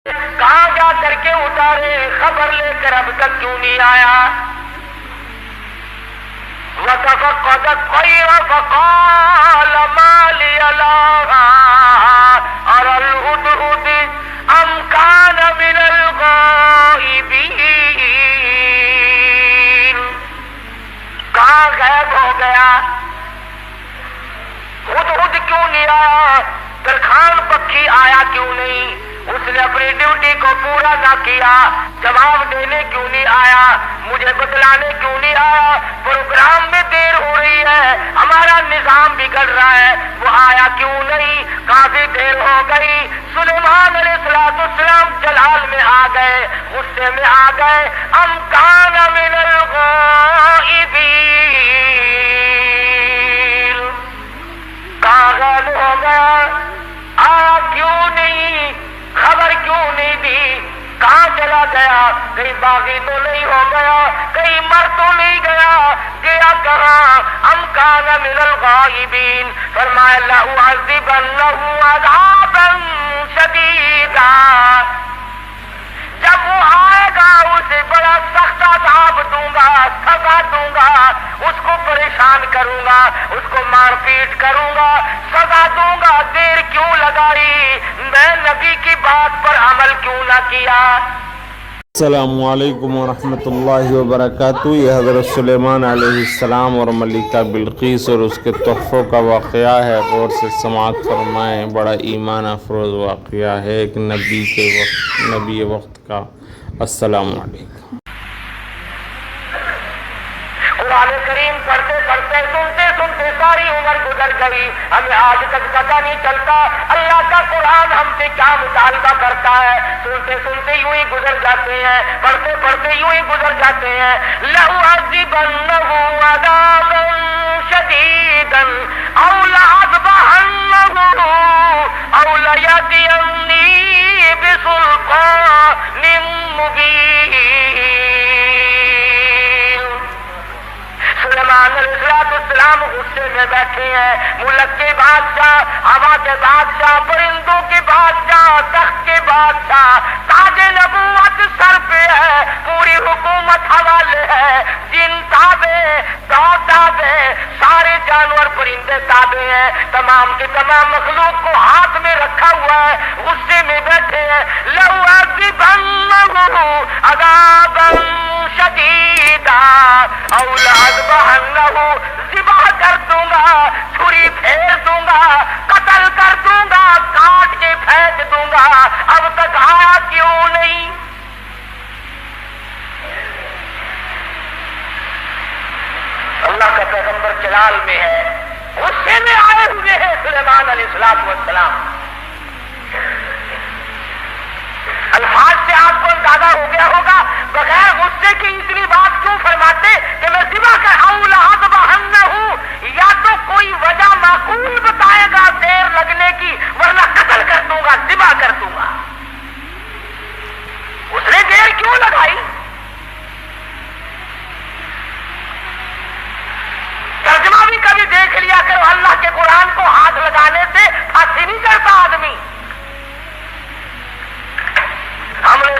کہاں جا کر کے اتارے، خبر لے کر اب تک کیوں نہیں آیا؟ وَتَفَقَّدَ الطَّيْرَ فَقَالَ مَا لِيَ لَا أَرَى الْهُدْهُدَ أَمْ كَانَ مِنَ الْغَائِبِينَ۔ کہاں غائب ہو گیا؟ ہدہد کیوں نہیں آیا؟ درخان پکھی آیا کیوں نہیں؟ اس نے اپنی ڈیوٹی کو پورا نہ کیا، جواب دینے کیوں نہیں آیا؟ مجھے بتلانے کیوں نہیں آیا؟ پروگرام میں دیر ہو رہی ہے، ہمارا نظام بگڑ رہا ہے، وہ آیا کیوں نہیں؟ کافی دیر ہو گئی۔ سلیمان علیہ السلام جلال میں آ گئے، غصے میں آ گئے۔ ام کان من الغائبین، کہاں غائب ہو گیا؟ آیا کیوں نہیں؟ خبر کیوں نہیں دی؟ کہاں چلا گیا؟ کہیں باغی تو نہیں ہو گیا؟ کہیں مر تو نہیں گیا؟ گیا کہاں؟ ام کان من الغائبین، فرمایا لأعذبنہ عذابا شدیدا، جب وہ آئے گا اسے بڑا سخت عذاب دوں گا، سزا دوں گا، اس کو پریشان کروں گا، اس کو مار پیٹ کروں گا، سزا دوں گا۔ دیر کیوں لگائی؟ میں نبی کی بات پر عمل کیوں نہ کیا؟ السلام علیکم ورحمۃ اللہ وبرکاتہ۔ یہ حضرت سلیمان علیہ السلام اور ملکہ بلقیس اور اس کے تحفوں کا واقعہ ہے، غور سے سماعت فرمائیں۔ بڑا ایمان افروز واقعہ ہے ایک نبی وقت کا۔ السلام علیکم۔ قرآن کریم پڑھتے پڑھتے سنتے سنتے ساری عمر گزر گئی، ہمیں آج تک پتہ نہیں چلتا اللہ کا قرآن ہم سے کیا مطالبہ کرتا ہے۔ سنتے سنتے یوں ہی گزر جاتے ہیں، پڑھتے پڑھتے یوں ہی گزر جاتے ہیں۔ لَأُعَذِّبَنَّهُ عَذَابًا شَدِيدًا أَوْ لَأَذْبَحَنَّهُ أَوْ لَيَأْتِيَنِّي بِسُلْطَانٍ مُبِينٍ۔ سلیمان علیہ السلام غصے میں بیٹھے ہیں، ملک کے بادشاہ، ہوا کے بادشاہ، پرندوں کے بادشاہ، تخت کے بادشاہ، تاج نبوت سر پہ ہے، پوری حکومت حوالے ہے، جن تابع، تابع، سارے جانور پرندے تابع ہیں، تمام کے تمام مخلوق کو ہاتھ میں رکھا ہوا ہے، غصے میں بیٹھے ہیں۔ لَأُعَذِّبَنَّهُ عَذَابًا شَدِيدًا أَوْ لَأَذْبَحَنَّهُ، ذبح کر دوں گا، چھری پھیر دوں گا، قتل کر دوں گا، کاٹ کے پھینک دوں گا۔ اب تک آیا کیوں نہیں؟ اللہ کا پیغمبر جلال میں ہے، غصے میں آئے ہوئے ہیں سلیمان علیہ السلام۔ الفاظ سے آپ کو اندازہ ہو گیا ہوگا بغیر غصے کی اتنی بات کیوں فرماتے کہ میں ذبح کر أَوْ لَأَذْبَحَنَّهُ، یا تو کوئی وجہ معقول بتائے گا دیر لگنے کی، ورنہ قتل کر دوں گا، ذبح کر دوں گا۔ اس نے دیر کیوں لگائی؟ ترجمہ بھی کبھی دیکھ لیا کرو، اللہ کے قرآن کو ہاتھ لگانے سے پھانسی نہیں کرتا آدمی۔ ہم نے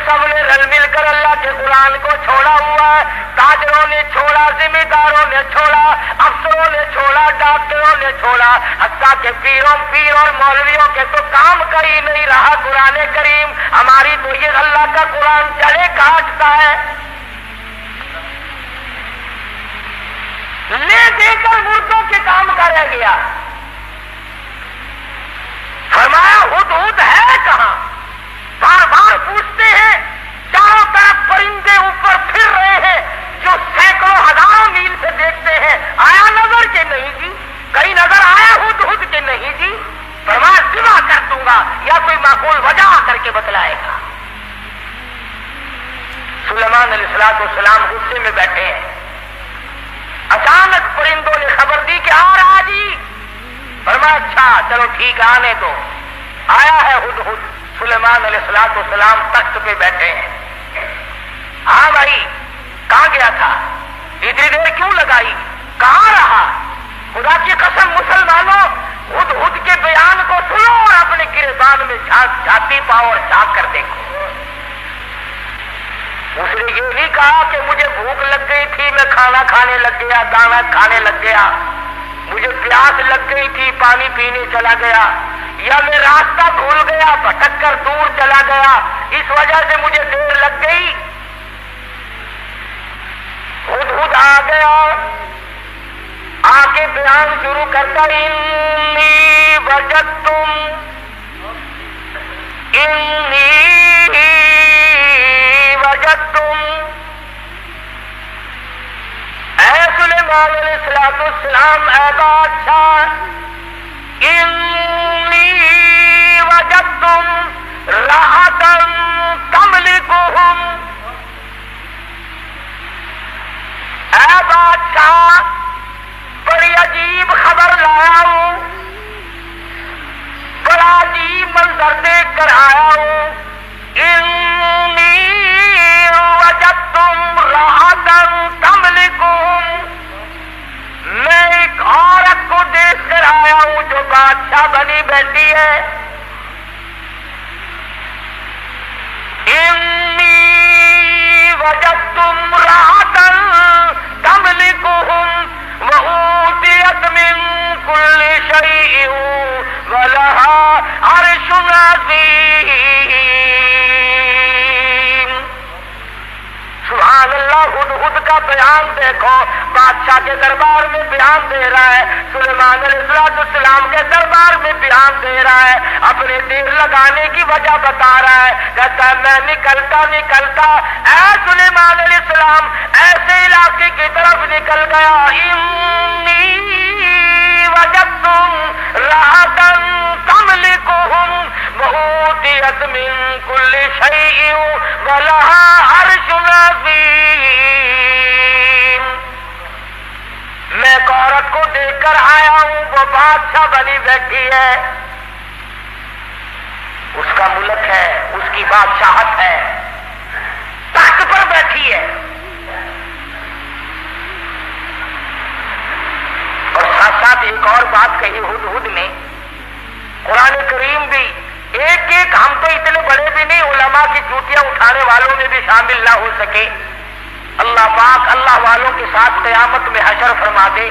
سب نے رل مل کر اللہ کے قرآن کو چھوڑا ہوا ہے، تاجروں نے چھوڑا، ذمہ داروں نے چھوڑا، افسروں نے چھوڑا، ڈاکٹروں نے چھوڑا، حتیٰ کہ پیر اور مولویوں کے تو کام کا ہی نہیں رہا قرآن کریم۔ ہماری تو یہ اللہ کا قرآن جڑے کاٹتا ہے، لے دے کر مردوں کے کام کا رہ گیا۔ فرمایا ہدہد ہے کہاں؟ بار بار پوچھتے ہیں، چاروں طرف پرندے اوپر پھر رہے ہیں جو سینکڑوں ہزاروں میل سے دیکھتے ہیں، آیا نظر کے نہیں جی؟ کہیں نظر آیا ہدہد کے نہیں جی؟ فرمایا ذبح کر دوں گا، یا کوئی معقول وجہ آ کر کے بتلائے گا۔ سلیمان علیہ السلام غصے میں بیٹھے ہیں، اچانک پرندوں نے خبر دی کہ آ رہا جی۔ فرمایا اچھا چلو ٹھیک ہے، آنے دو۔ آیا ہے ہدہد۔ سلیمان علیہ السلام تخت پہ بیٹھے ہیں۔ ہاں بھائی کہاں گیا تھا؟ اتنی دیر کیوں لگائی؟ کہاں رہا؟ خدا کی قسم مسلمانوں، ہدہد کے بیان کو سنو اور اپنے گریبان میں جھاتی پاؤ اور جھانک کر دیکھو۔ اس نے یہ نہیں کہا کہ مجھے بھوک لگ گئی تھی میں کھانا کھانے لگ گیا، دانا کھانے لگ گیا، مجھے پیاس لگ گئی تھی پانی پینے چلا گیا، یا میں راستہ بھول گیا بھٹک کر دور چلا گیا اس وجہ سے مجھے دیر لگ گئی۔ ہدہد آ گیا، آ کے بیان شروع کرتا انی وجدتم اے سلیمان علیہ السلام اے بادشاہ، انی وجدتم راحتا تملکہم، اے بادشاہ بڑی عجیب خبر لایا ہوں، بڑا عجیب منظر دیکھ کر آیا ہوں۔ انی وجدتم راحتا تملکہم، میں ایک عورت کو دیکھ کر آیا ہوں جو بادشاہ بنی بیٹھی ہے۔ انی وجدتم راحتا تملکہم وأوتيت من كل شيء ولها عرش عظيم۔ سبحان اللہ، ہدہد کا بیان دیکھو، بادشاہ کے دربار میں بیان دے رہا ہے، سلیمان علیہ السلام کے دربار میں بیان دے رہا ہے، اپنے دیر لگانے کی وجہ بتا رہا ہے، کہتا ہے میں نکلتا اے سلیمان علیہ السلام ایسے علاقے کی طرف نکل گیا، انی وجدتم راحتا تملکہم وأوتیت من کل شیء ولها عرش عظیم۔ میں ایک عورت کو دیکھ کر آیا ہوں، وہ بادشاہ بنی بیٹھی ہے، اس کا ملک ہے، اس کی بادشاہت ہے، تخت پر بیٹھی ہے، اور ساتھ ساتھ ایک اور بات کہی ہدہد نے، قرآن کریم بھی ایک ایک، ہم تو اتنے بڑے بھی نہیں، علماء کی چوٹیاں اٹھانے والوں میں بھی شامل نہ ہو سکے، اللہ پاک اللہ والوں کے ساتھ قیامت میں حشر فرما دے۔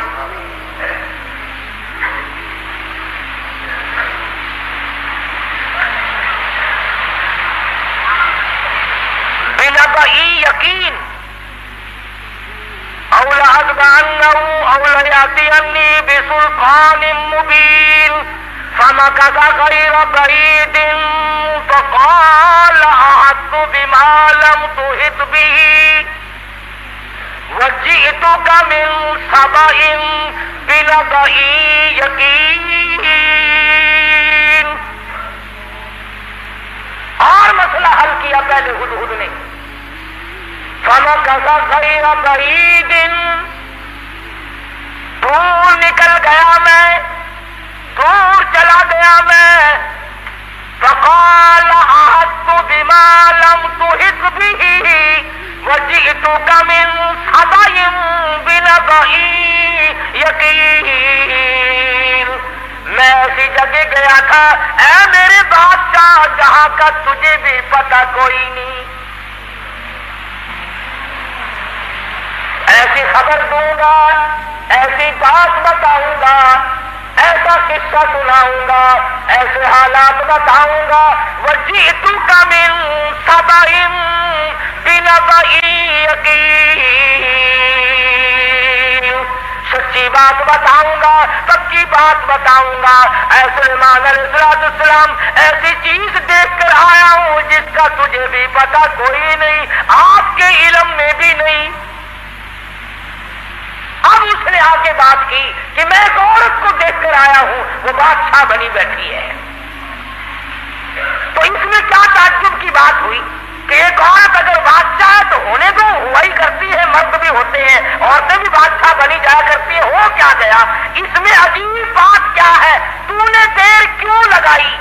بنبئی یقین او لأتبعنہ او لیأتینی بسلطان مبین فمکث غیر بعید فقال احطت بما لم تحط به وجئتک من سبأ بنبأ یقین۔ اور مسئلہ حل کیا پہلے ہدہد نے، فمکث غیر بعید، دور نکل گیا میں، دور چلا گیا میں، فقال احطت بما لم تحط به وجئتک من سبأ بنبأ یقین۔ میں ایسی جگہ گیا تھا اے میرے بادشاہ جہاں کا تجھے بھی پتہ کوئی نہیں، ایسی خبر دوں گا، ایسی بات بتاؤں گا، ایسا قصہ سناؤں گا، ایسے حالات بتاؤں گا، وجئتک من سبأ بنبأ یقین، سچی بات بتاؤں گا، پکی بات بتاؤں گا۔ اے سلیمان علیہ السلام ایسی چیز دیکھ کر آیا ہوں جس کا تجھے بھی پتہ کوئی نہیں، آپ کے علم میں بھی نہیں۔ اب اس نے آ کے بات کی کہ میں ایک عورت کو دیکھ کر آیا ہوں، وہ بادشاہ بنی بیٹھی ہے۔ تو اس میں کیا تعجب کی بات ہوئی کہ ایک عورت اگر بادشاہ ہے تو ہونے تو ہوا ہی کرتی ہے، مرد بھی ہوتے ہیں، عورتیں بھی بادشاہ بنی جایا کرتی ہیں، ہو کیا گیا؟ اس میں عجیب بات کیا ہے؟ تو نے دیر کیوں لگائی؟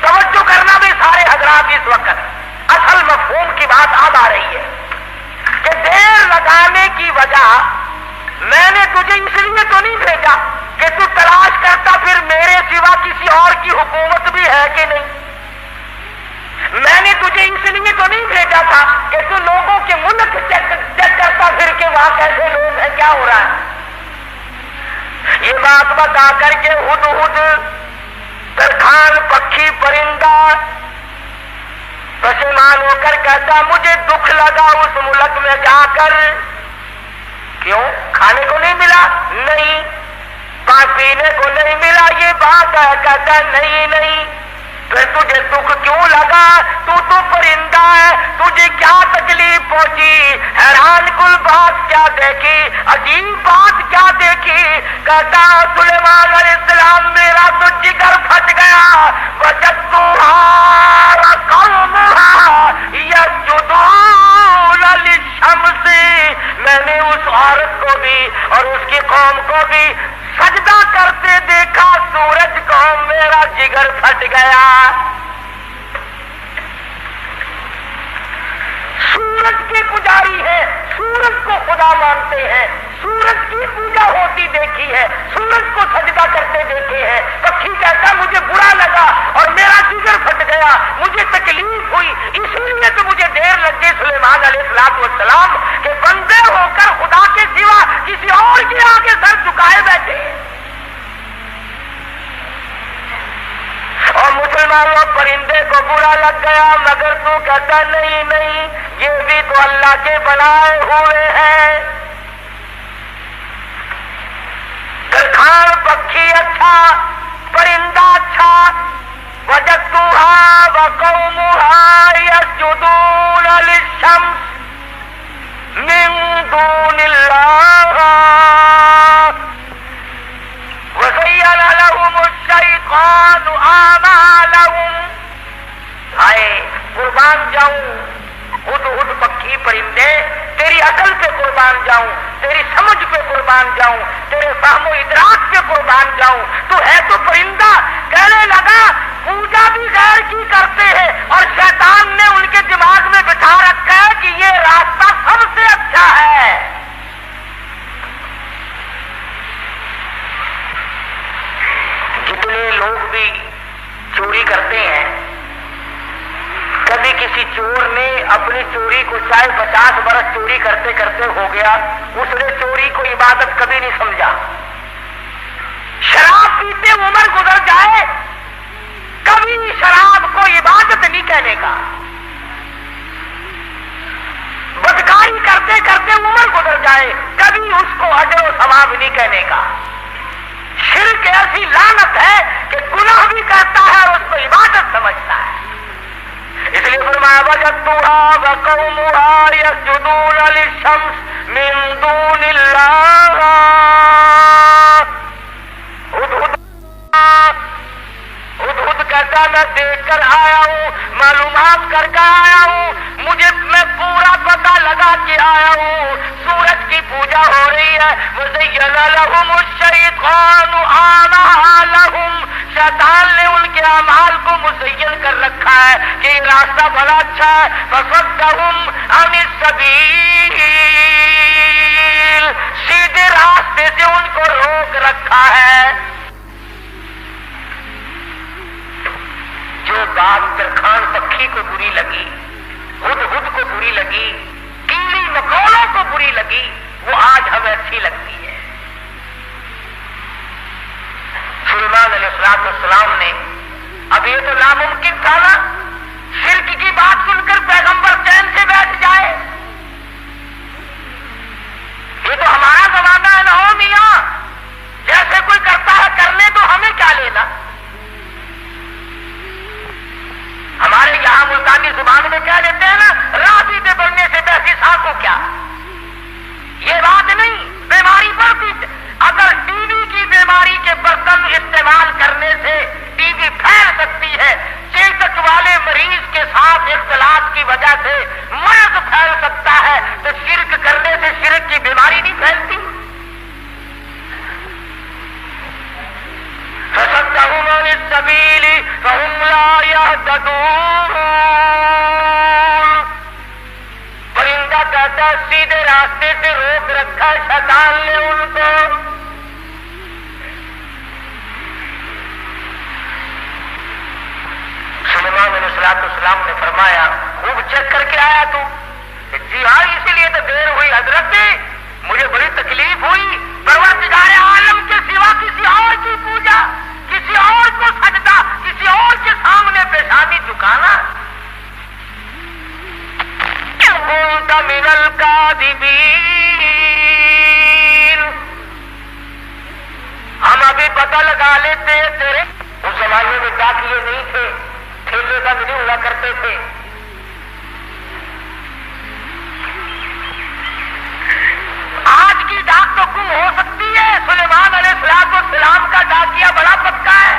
توجہ کرنا بھی سارے حضرات اس وقت، اصل مفہوم کی بات اب آ رہی ہے کہ دیر لگانے کی وجہ میں نے تجھے اس لیے تو نہیں بھیجا کہ تو تلاش کرتا پھر میرے سوا کسی اور کی حکومت بھی ہے کہ نہیں. میں نے تجھے اس لیے تو نہیں بھیجا تھا کہ تو لوگوں کے ملک چیک کرتا پھر کہ وہاں کیسے لوگ ہیں, کیا ہو رہا ہے. یہ بات بتا کر کے ہدہد ترکھان پکھی پرندہ پشیمان ہو کر کہتا مجھے دکھ لگا اس ملک میں جا کر. کیوں؟ کھانے کو نہیں ملا؟ نہیں. پینے کو نہیں ملا؟ یہ بات ہے. کہتا نہیں. پھر تجھے دکھ کیوں لگا؟ تو پرندہ ہے, تجھے کیا تکلیف پہنچی؟ حیران کل بات کیا دیکھی, عجیب بات کیا دیکھی. کہتا سلیمان علیہ السلام میرا تو جگر پھٹ گیا. وجدتها قومها يسجدون للشمس, میں نے اس عورت کو بھی اور اس کی قوم کو بھی سجدہ کرتے دیکھا سورج کو. میرا جگر پھٹ گیا. سورج کے پجاری ہیں, سورج کو خدا مانتے ہیں, سورج کی پوجا ہوتی دیکھی ہے, سورج کو سجدہ کرتے دیکھے ہیں. پکھی کہتا مجھے برا لگا اور میرا جگر پھٹ گیا, مجھے تکلیف ہوئی, اس لیے تو مجھے دیر لگ گئی سلیمان علیہ السلام کہ بندے ہو کر خدا کے سوا کسی اور کے آگے سر جھکائے بیٹھے. اور مسلمانوں پرندے کو برا لگ گیا, مگر تو کہتا نہیں, یہ بھی تو اللہ کے بنائے ہوئے ہیں. ترکھان پکھی اچھا, پرندہ اچھا. وجدتها وقومها يسجدون للشمس من دون الله وزين لهم الشيطان اعمالهم. ہائے قربان جاؤں ہدہد پکھی پرندے, تیری عقل پہ قربان جاؤں, تیری سمجھ پہ قربان جاؤں, تیرے فہم و ادراک پہ قربان جاؤں. تو ہے تو پرندہ. کہنے لگا پوجا بھی غیر کی کرتے ہیں اور شیطان نے ان کے دماغ میں بٹھا رکھا ہے کہ یہ راستہ سب سے اچھا ہے. جتنے لوگ بھی چوری کرتے ہیں, کبھی کسی چور نے اپنی چوری کو چاہے 50 برس چوری کرتے کرتے ہو گیا, اس نے چوری کو عبادت کبھی نہیں سمجھا. شراب پیتے عمر گزر جائے, کبھی شراب کو عبادت نہیں کہنے کا. بدکاری کرتے کرتے عمر گزر جائے, کبھی اس کو اجر و ثواب نہیں کہنے کا. شرک ایسی لعنت ہے کہ گناہ بھی کرتا ہے اور اس کو عبادت سمجھتا ہے. اس لیے فرمایا وجدتها وقومها يسجدون للشمس من دون الله. ہدہد کہتا میں دیکھ کر آیا ہوں, معلومات کر کے آیا ہوں, میں پورا پتہ لگا کے آیا ہوں. سورج کی پوجا ہو رہی ہے. وزین لهم الشیطان اعمالهم, شیطان نے ان کے اعمال کو مزین کر رکھا ہے کہ یہ راستہ بڑا اچھا ہے. فصدهم عن السبیل, سیدھے راستے سے ان کو روک رکھا ہے. جو بات ترکھان پکھی کو بری لگی, ہدہد کو بری لگی, کیڑی مکوڑوں کو بری لگی, وہ آج ہمیں اچھی لگتی ہے. سلیمان علیہ السلام نے, اب یہ تو ناممکن تھا نا شرک کی بات سن کر پیغمبر چین سے بیٹھ جائے. یہ تو ہمارا زمانہ ہے نا ہو میاں, جیسے کوئی کرتا ہے کرنے تو ہمیں کیا لینا. ہمارے یہاں ملتانی زبان میں کہہ دیتے ہیں نا, راضی دے بننے سے بیسی سانس کو کیا. یہ بات نہیں, بیماری بڑھتی. اگر ٹی وی کی بیماری کے برتن استعمال کرنے سے ٹی وی پھیل سکتی ہے, چیچک والے مریض کے ساتھ اختلاط کی وجہ سے مرض پھیل سکتا ہے, تو شرک کرنے سے شرک کی بیماری نہیں پھیلتی. فصدهم عن السبيل فهم لا يهتدون. پرندہ کہتا سیدھے راستے سے روک رکھا شیطان نے ان کو. السلام نے فرمایا خوب چیک کر کے آیا تو؟ جی ہاں اسی لیے تو دیر ہوئی حضرت، مجھے بڑی تکلیف ہوئی، پروردگار عالم کے سوا کسی اور کی پوجا، کسی اور کو سجدہ، کسی اور کے سامنے پیشانی جھکانا۔ كنت من الكاذبين، ہم ابھی پتہ لگا لیتے ہیں تیرے۔ اس زمانے میں ڈاکیے نہیں تھے، ٹھیلے بند نہیں ہوا کرتے تھے۔ آج کی ڈاک تو گم ہو سکتی ہے، سلیمان علیہ السلام کا ڈاکیا بڑا پکا ہے،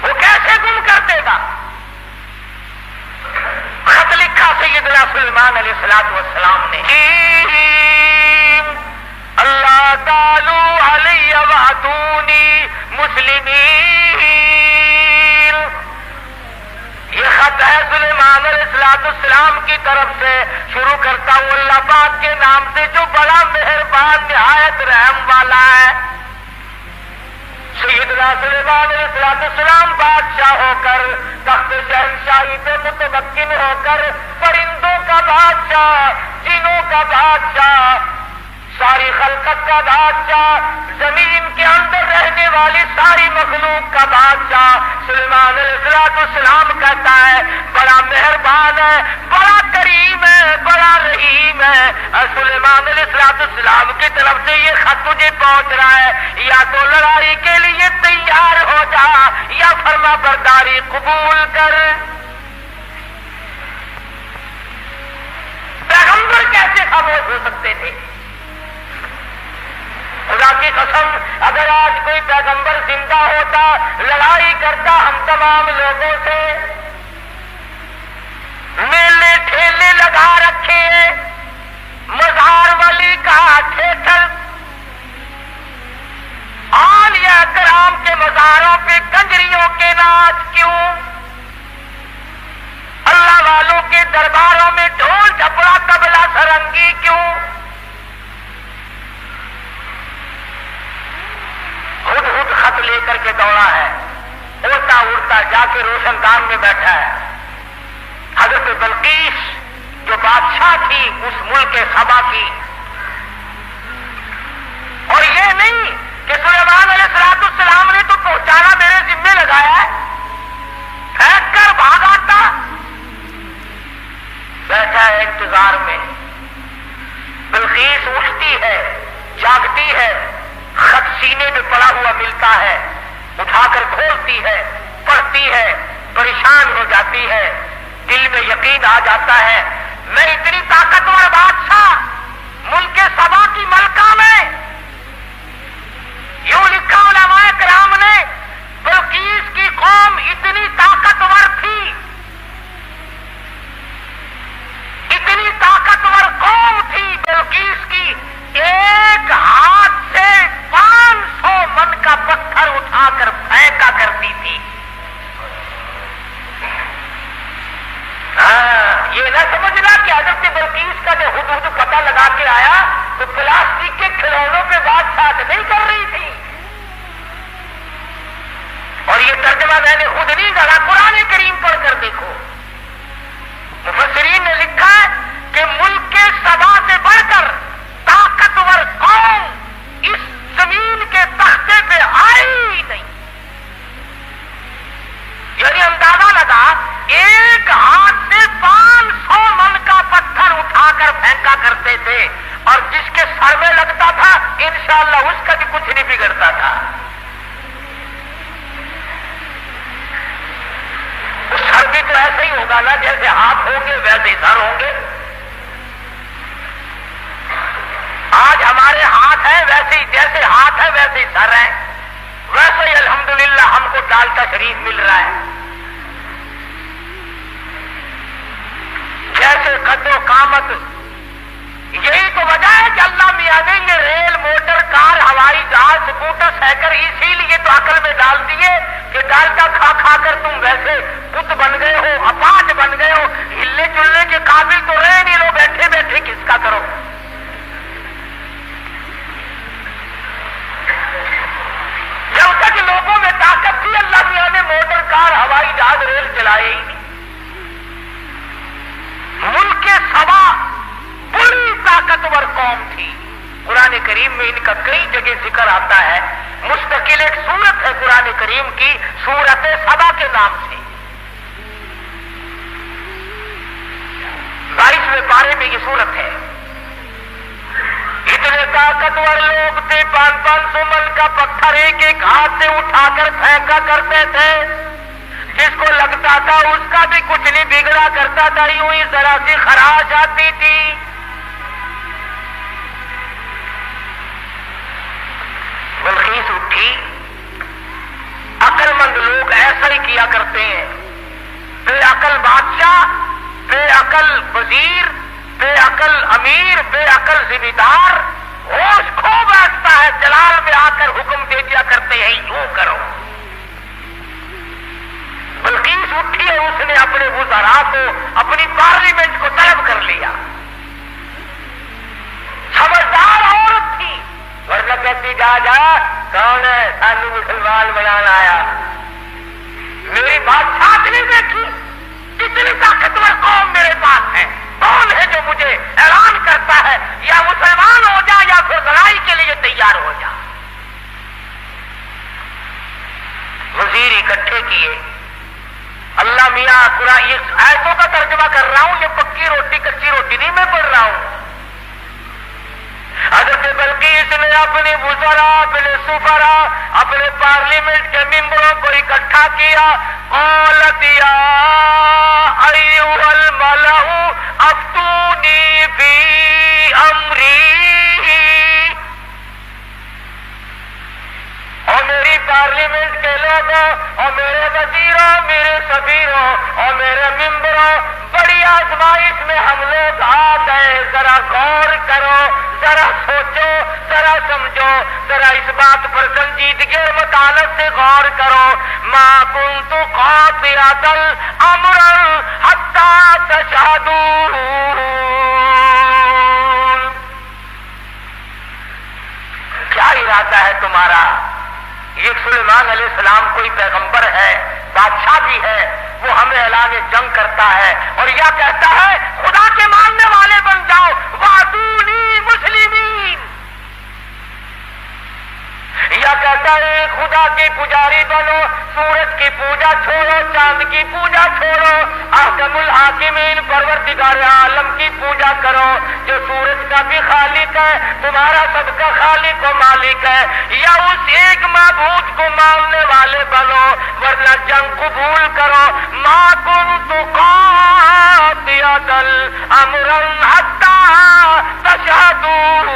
وہ کیسے گم کر دے گا؟ خط لکھا سیدنا سلیمان علیہ السلام نے، اللہ تعالی علیہ وعدونی مسلمین۔ یہ خط ہے سلیمان علیہ السلام کی طرف سے، شروع کرتا ہوں اللہ پاک کے نام سے جو بڑا مہربان نہایت رحم والا ہے۔ سیدنا سلیمان علیہ السلام بادشاہ ہو کر، تخت شہنشاہی پہ متمکن ہو کر، پرندوں کا بادشاہ، جنوں کا بادشاہ، ساری خلقت کا بادشاہ، زمین کے اندر رہنے والی ساری مخلوق کا بادشاہ سلیمان علیہ السلام کہتا ہے بڑا مہربان ہے، بڑا کریم ہے، بڑا رحیم ہے۔ اور سلیمان علیہ السلام کی طرف سے یہ خط تجھے پہنچ رہا ہے، یا تو لڑائی کے لیے تیار ہو جا یا فرما برداری قبول کر۔ پیغمبر کیسے خاموش ہو سکتے تھے؟ خدا کی قسم اگر آج کوئی پیغمبر زندہ ہوتا، لڑائی کرتا ہم تمام لوگوں سے، میلے ٹھیلے لگا رکھے، مزار ولی کا ٹھیٹر، اولیاء کرام کے مزاروں پہ کنجریوں کے ناچ کیوں؟ اللہ والوں کے درباروں میں ڈھول جھپڑا طبلہ سرنگی کیوں؟ خود خط لے کر کے دوڑا ہے، اڑتا اڑتا جا کے روشن دان میں بیٹھا ہے۔ حضرت بلقیس جو بادشاہ تھی اس ملک سبا کی، اور یہ نہیں کہ سلیمان علیہ السلام نے تو پہنچانا میرے ذمے لگایا ہے، پھینک کر بھاگ آتا، بیٹھا ہے انتظار میں۔ بلقیس اٹھتی ہے، جاگتی ہے، خط سینے میں پڑا ہوا ملتا ہے، اٹھا کر کھولتی ہے، پڑھتی ہے، پریشان ہو جاتی ہے، دل میں یقین آ جاتا ہے میں اتنی طاقتور بادشاہ ملک سبا کی ملکہ میں، یوں لکھا علماء کرام نے بلقیس کی قوم اتنی طاقتور تھی، اتنی طاقتور قوم تھی بلقیس کی، ایک ہاتھ سے 500 من کا پتھر اٹھا کر پھینکا کرتی تھی۔ یہ نہ سمجھنا کہ حضرت بلقیس کا جو حدود پتہ لگا کے آیا تو پلاسٹک کے کھلونوں پہ بادشاہ نہیں کر رہی تھی، اور یہ ترجمہ میں نے خود نہیں کرا، قرآن کریم پڑھ کر دیکھو۔ مفسرین نے لکھا ہے کہ ملک کے سبا سے بڑھ کر طاقتور قوم اس زمین کے تختے پہ آئی ہی نہیں، یعنی اندازہ لگا ایک ہاتھ سے 500 من کا پتھر اٹھا کر پھینکا کرتے تھے، اور جس کے سر میں لگتا تھا انشاءاللہ اس کا بھی کچھ نہیں بگڑتا تھا۔ سر بھی تو ایسے ہی ہوگا نا، جیسے ہاتھ ہوں گے ویسے ہی سر ہوں گے۔ آج ہمارے ہاتھ ہیں ویسے ہی، جیسے ہاتھ ہے ویسے ہی سر ہیں، ویسے ہی الحمدللہ ہم کو ڈالتا شریف مل رہا ہے، جیسے قد و قامت۔ یہی تو وجہ ہے کہ اللہ میاں نے یہ ریل، موٹر، کار، ہوائی جہاز، سکوٹر، سائیکل اسی لیے تو عقل میں ڈال دیے کہ ڈالتا کھا کھا کر تم ویسے بت بن گئے ہو، اپاہج بن گئے ہو، ہلنے چلنے کے قابل تو رہے نہیں، لو بیٹھے بیٹھے کس کا کرو۔ جب تک لوگوں میں طاقت تھی اللہ میاں نے موٹر، کار، ہوائی کئی جگہ ذکر آتا ہے، مستقل ایک سورت ہے قرآن کریم کی، سورت سبا کے نام سے، 22ویں پارے میں یہ سورت ہے۔ اتنے طاقتور لوگ تھے، 500 من کا پتھر ایک ایک ہاتھ سے اٹھا کر پھینکا کرتے تھے، جس کو لگتا تھا اس کا بھی کچھ نہیں بگڑا کرتا تھا، یوں ہی ذرا سی خراش آتی تھی۔ بلقیس اٹھی، عقل مند لوگ ایسا ہی کیا کرتے ہیں، بے عقل بادشاہ، بے عقل وزیر، بے عقل امیر، بے عقل ذمہ دار ہوش کھو بیٹھتا ہے، جلال میں آ کر حکم دے دیا کرتے ہیں یوں کرو۔ بلقیس اٹھی اور اس نے اپنے وزراء کو، اپنی پارلیمنٹ کو طلب کر لیا۔ سمجھدار عورت تھی، ورنہ کہتی جا جا کون ہے سانو مسلمان بنانا آیا، میری بادشاہت نہیں دیکھی، کتنی طاقتور قوم میرے پاس ہے، کون ہے جو مجھے اعلان کرتا ہے یا مسلمان ہو جا یا پھر لڑائی کے لیے تیار ہو جا۔ وزیر اکٹھے کیے، اللہ میاں قرآن یہ آیتوں کا ترجمہ کر رہا ہوں، یہ پکی روٹی کچی روٹی نہیں میں پڑھ رہا ہوں۔ حضرت بلقیس نے اپنے وزراء، اپنے سفراء، اپنے پارلیمنٹ کے ممبروں کو اکٹھا کیا، قالت یا ایھا الملأ افتونی فی امری، اور میری پارلیمنٹ کے لوگوں اور میرے وزیروں، میرے سفیروں اور میرے ممبروں، بڑی آزمائش میں ہم لوگ آ گئے، ذرا غور کرو، ذرا سوچو، ذرا سمجھو، ذرا اس بات پر سنجیدگی اور متانت سے غور کرو۔ ما کنت قاطعۃ امرا حتی تشہدون، کیا ارادہ ہے تمہارا؟ یہ سلیمان علیہ السلام کوئی پیغمبر ہے، بادشاہ بھی ہے، وہ ہمیں اعلان جنگ کرتا ہے اور یا کہتا ہے خدا کے ماننے والے بن جاؤ، وَأْتُونِي مُسْلِمِينَ، یا کہتا ہے خدا کے پجاری بنو، سورج کی پوجا چھوڑو، چاند کی پوجا چھوڑو، احکم الحاکمین پروردگار عالم کی پوجا کرو، جو سورج کا بھی خالق ہے، تمہارا سب کا خالق و مالک ہے، یا اس ایک معبود کو ماننے والے بنو، ورنہ جنگ قبول کرو۔ ما کنت قاطعۃ امرا حتی تشہدون،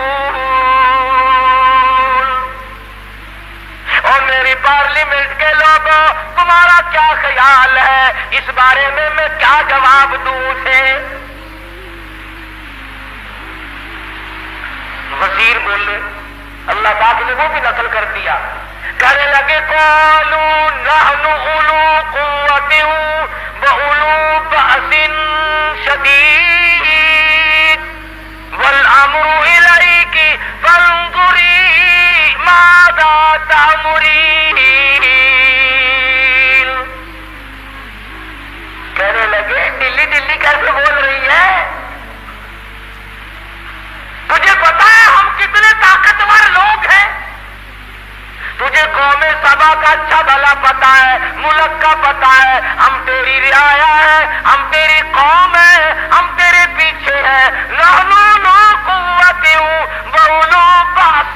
اور میری پارلیمنٹ کے لوگوں تمہارا کیا خیال ہے اس بارے میں کیا جواب دوں اسے؟ وزیر بولے، اللہ پاک نے وہ بھی نقل کر دیا، کہنے لگے قالوا نحن اولو قوت واولو بأس شدید والامر الیک فانظری ماذا تأمرین، کہنے لگے دلی دلی کیسے بول رہی ہے، تجھے پتا ہے ہم کتنے طاقتور لوگ ہیں، تجھے قوم سبا کا اچھا بھلا پتا ہے، ملک کا پتا ہے، ہم تیری رعایا ہے، ہم تیری قوم ہے، ہم تیرے پیچھے ہیں، نحن اولو قوت واولو بأس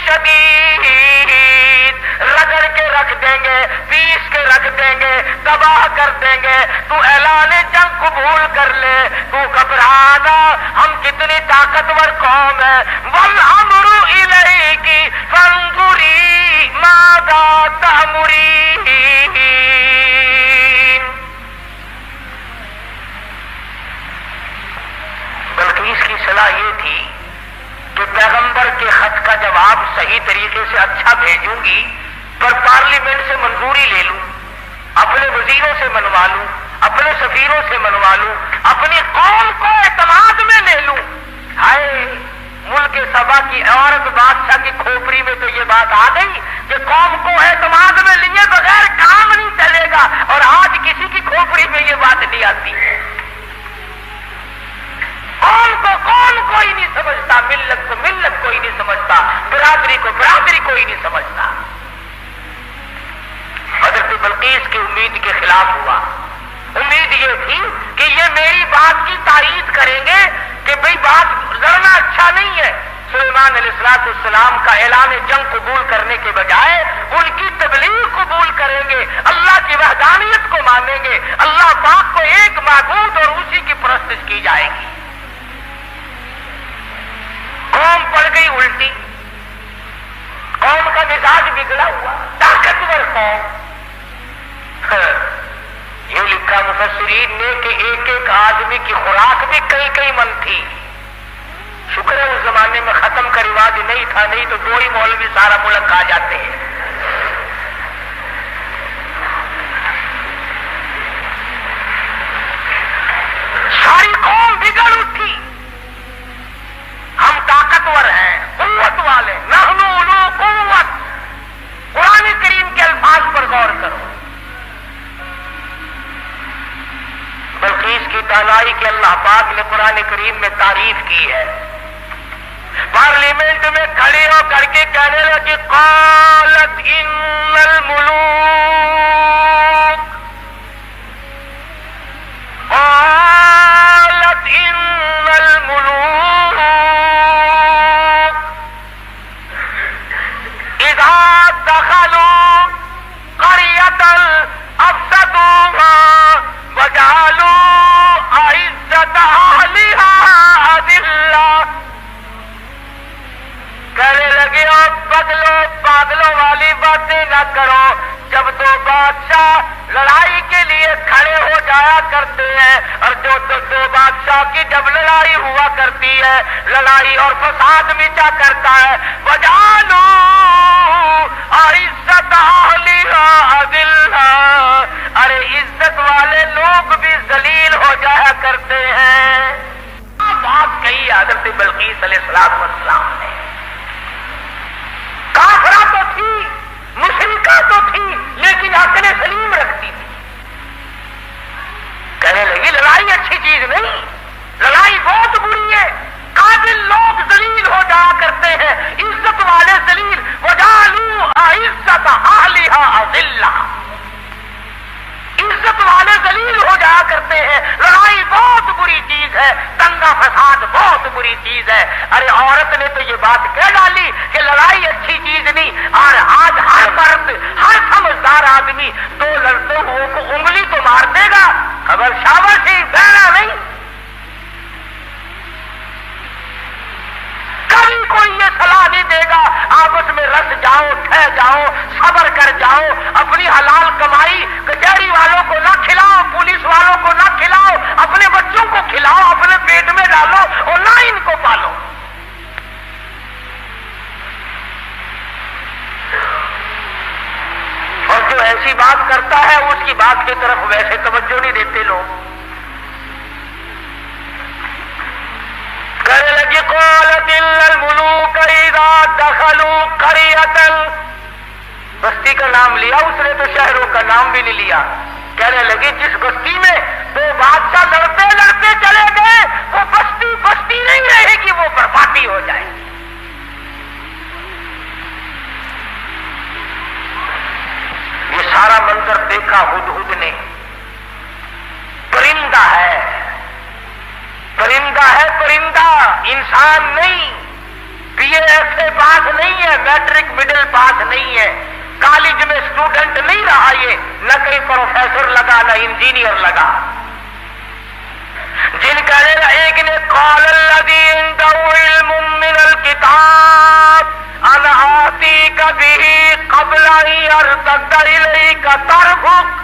شدید، رگڑ کے رکھ دیں گے، پیس کے رکھ دیں گے، تباہ کر دیں گے، تو اعلان جنگ قبول کر لے، تو گھبرانا، ہم کتنی طاقتور قوم ہے، والامر الیک فانظری ماذا تأمرین، بلقیس کی صلاح یہ تھی کہ پیغمبر کے خط کا جواب صحیح طریقے سے اچھا بھیجوں گی، پر پارلیمنٹ سے منظوری لے لوں، اپنے وزیروں سے منوا لوں، اپنے سفیروں سے منوا لوں، اپنی قوم کو اعتماد میں لے لوں۔ ہائے، ملک سبا کی عورت بادشاہ کی کھوپڑی میں تو یہ بات آ گئی کہ قوم کو اعتماد میں لیے بغیر کام نہیں چلے گا، اور آج کسی کی کھوپڑی میں یہ بات نہیں آتی۔ قوم کو کوئی نہیں سمجھتا، ملت کو ملت کوئی نہیں سمجھتا، برادری کو برادری کوئی نہیں سمجھتا۔ حضرت بلقیس کی امید کے خلاف ہوا۔ امید یہ تھی کہ یہ میری بات کی تائید کریں گے کہ بھئی بات لڑنا اچھا نہیں ہے۔ سلیمان علیہ السلام کا اعلان جنگ قبول کرنے کے بجائے ان کی تبلیغ قبول کریں گے، اللہ کی وحدانیت کو مانیں گے، اللہ پاک کو ایک معبود اور اسی کی پرستش کی جائے گی۔ قوم پڑ گئی الٹی، قوم کا مزاج بگڑا ہوا، طاقتور قوم۔ یہ لکھا مفسرین نے کہ ایک ایک آدمی کی خوراک بھی کئی کئی من تھی۔ شکر ہے اس زمانے میں ختم کا رواج نہیں تھا، نہیں تو دو ہی مولوی سارا ملک کھا جاتے ہیں۔ ساری قوم بگڑ اٹھی، ہم طاقتور ہیں، قوت والے، نحن اولو قوت۔ قرآن کریم کے الفاظ پر غور کرو۔ بلقیس کی دانائی کے اللہ پاک نے قرآن کریم میں تعریف کی ہے۔ پارلیمنٹ میں کھڑی ہو کر کے کہنے لگی قالت ان الملوک، قالت ان الملوک اذا دخلوا قرية افسدوها وجعلوا اعزة اهلها اذلة۔ کہنے لگے اور بادلوں والی باتیں نہ کرو۔ جب دو بادشاہ لڑائی کے لیے کھڑے ہو جایا کرتے ہیں اور جو دو بادشاہ کی جب لڑائی ہوا کرتی ہے، لڑائی اور فساد مچا کرتا ہے، وجعلوا اعزة اهلها اذلة، ارے عزت والے لوگ بھی ذلیل ہو جایا کرتے ہیں۔ بات کہی حضرت بلقیس علیہ السلام نے۔ کافرہ تو تھی، مشرکہ تو تھی، لیکن عقل سلیم رکھتی تھی۔ کہنے لگی لڑائی اچھی چیز نہیں، لڑائی بہت بری ہے، قابل لوگ ذلیل ہو جایا کرتے ہیں، عزت والے ذلیل۔ وجعلوا اعزة اهلها اذلة، عزت والے ذلیل ہو جایا کرتے ہیں۔ لڑائی بہت بری چیز ہے، دنگا فساد بہت بری چیز ہے۔ ارے عورت نے تو یہ بات کہہ ڈالی کہ لڑائی اچھی چیز نہیں، اور آج ہر مرد، ہر سمجھدار آدمی دو لڑتے ہوئے کو انگلی تو مار دے گا، خبر شاباش ہی بہنا نہیں۔ کبھی کوئی یہ صلاح نہیں دے گا آپس میں رس جاؤ، ٹھہ جاؤ، صبر کر جاؤ، اپنی حلال کمائی کچہری والوں کو نہ کھلاؤ، پولیس والوں کو نہ کھلاؤ، اپنے بچوں کو کھلاؤ، اپنے پیٹ میں ڈالو اور نہ ان کو پالو۔ اور جو ایسی بات کرتا ہے اس کی بات کی طرف ویسے توجہ نہیں دیتے لوگ۔ کہنے لگی قالت ان الملوک اذا دخلوا قرية، بستی کا نام لیا اس نے تو شہروں کا نام بھی نہیں لیا۔ کہنے لگی جس بستی میں دو بادشاہ لڑتے لڑتے چلے گئے وہ بستی بستی نہیں رہے گی، وہ بربادی ہو جائے گی۔ یہ سارا منظر دیکھا ہدہد نے۔ پرندہ ہے، پرندہ ہے، پرندہ، انسان نہیں۔ بی اے ایف اے پاس نہیں ہے، میٹرک مڈل پاس نہیں ہے، کالج میں اسٹوڈنٹ نہیں رہا، یہ نہ کہیں پروفیسر لگا نہ انجینئر لگا۔ جن کا ایک نے قال الذی عنده علم من الکتاب انا آتیک به قبل ان یرتد الیک طرفک۔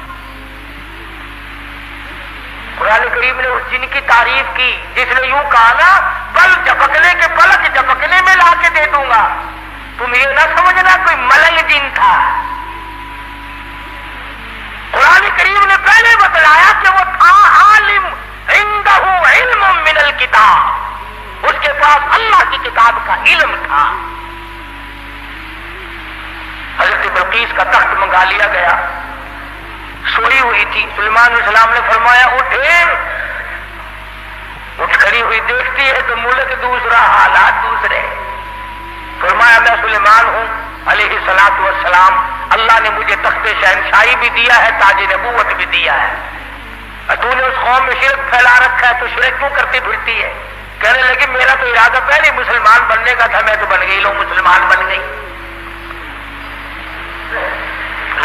قرآن کریم نے اس جن کی تعریف کی جس نے یوں کہا نا پل جھپکنے کے پلک جھپکنے میں لا کے دے دوں گا۔ تم یہ نہ سمجھنا کوئی ملنگ جن تھا۔ قرآن کریم نے پہلے بتلایا کہ وہ تھا عالم، عنده علم من الکتاب، اس کے پاس اللہ کی کتاب کا علم تھا۔ حضرت بلقیس کا تخت منگا لیا گیا، سوئی ہوئی تھی۔ سلیمان علیہ السلام نے فرمایا اٹھے، اٹھ کھڑی ہوئی دیکھتی ہے تو ملک دوسرا، حالات دوسرے۔ فرمایا میں سلیمان ہوں علیہ الصلوۃ والسلام، اللہ نے مجھے تخت شہنشاہی بھی دیا ہے، تاج نبوت بھی دیا ہے، اور تو نے اس قوم میں شرک پھیلا رکھا ہے، تو شرک کیوں کرتی پھرتی ہے؟ کہنے لگی میرا تو ارادہ پہلے مسلمان بننے کا تھا، میں تو بن گئی، لو مسلمان بن گئی،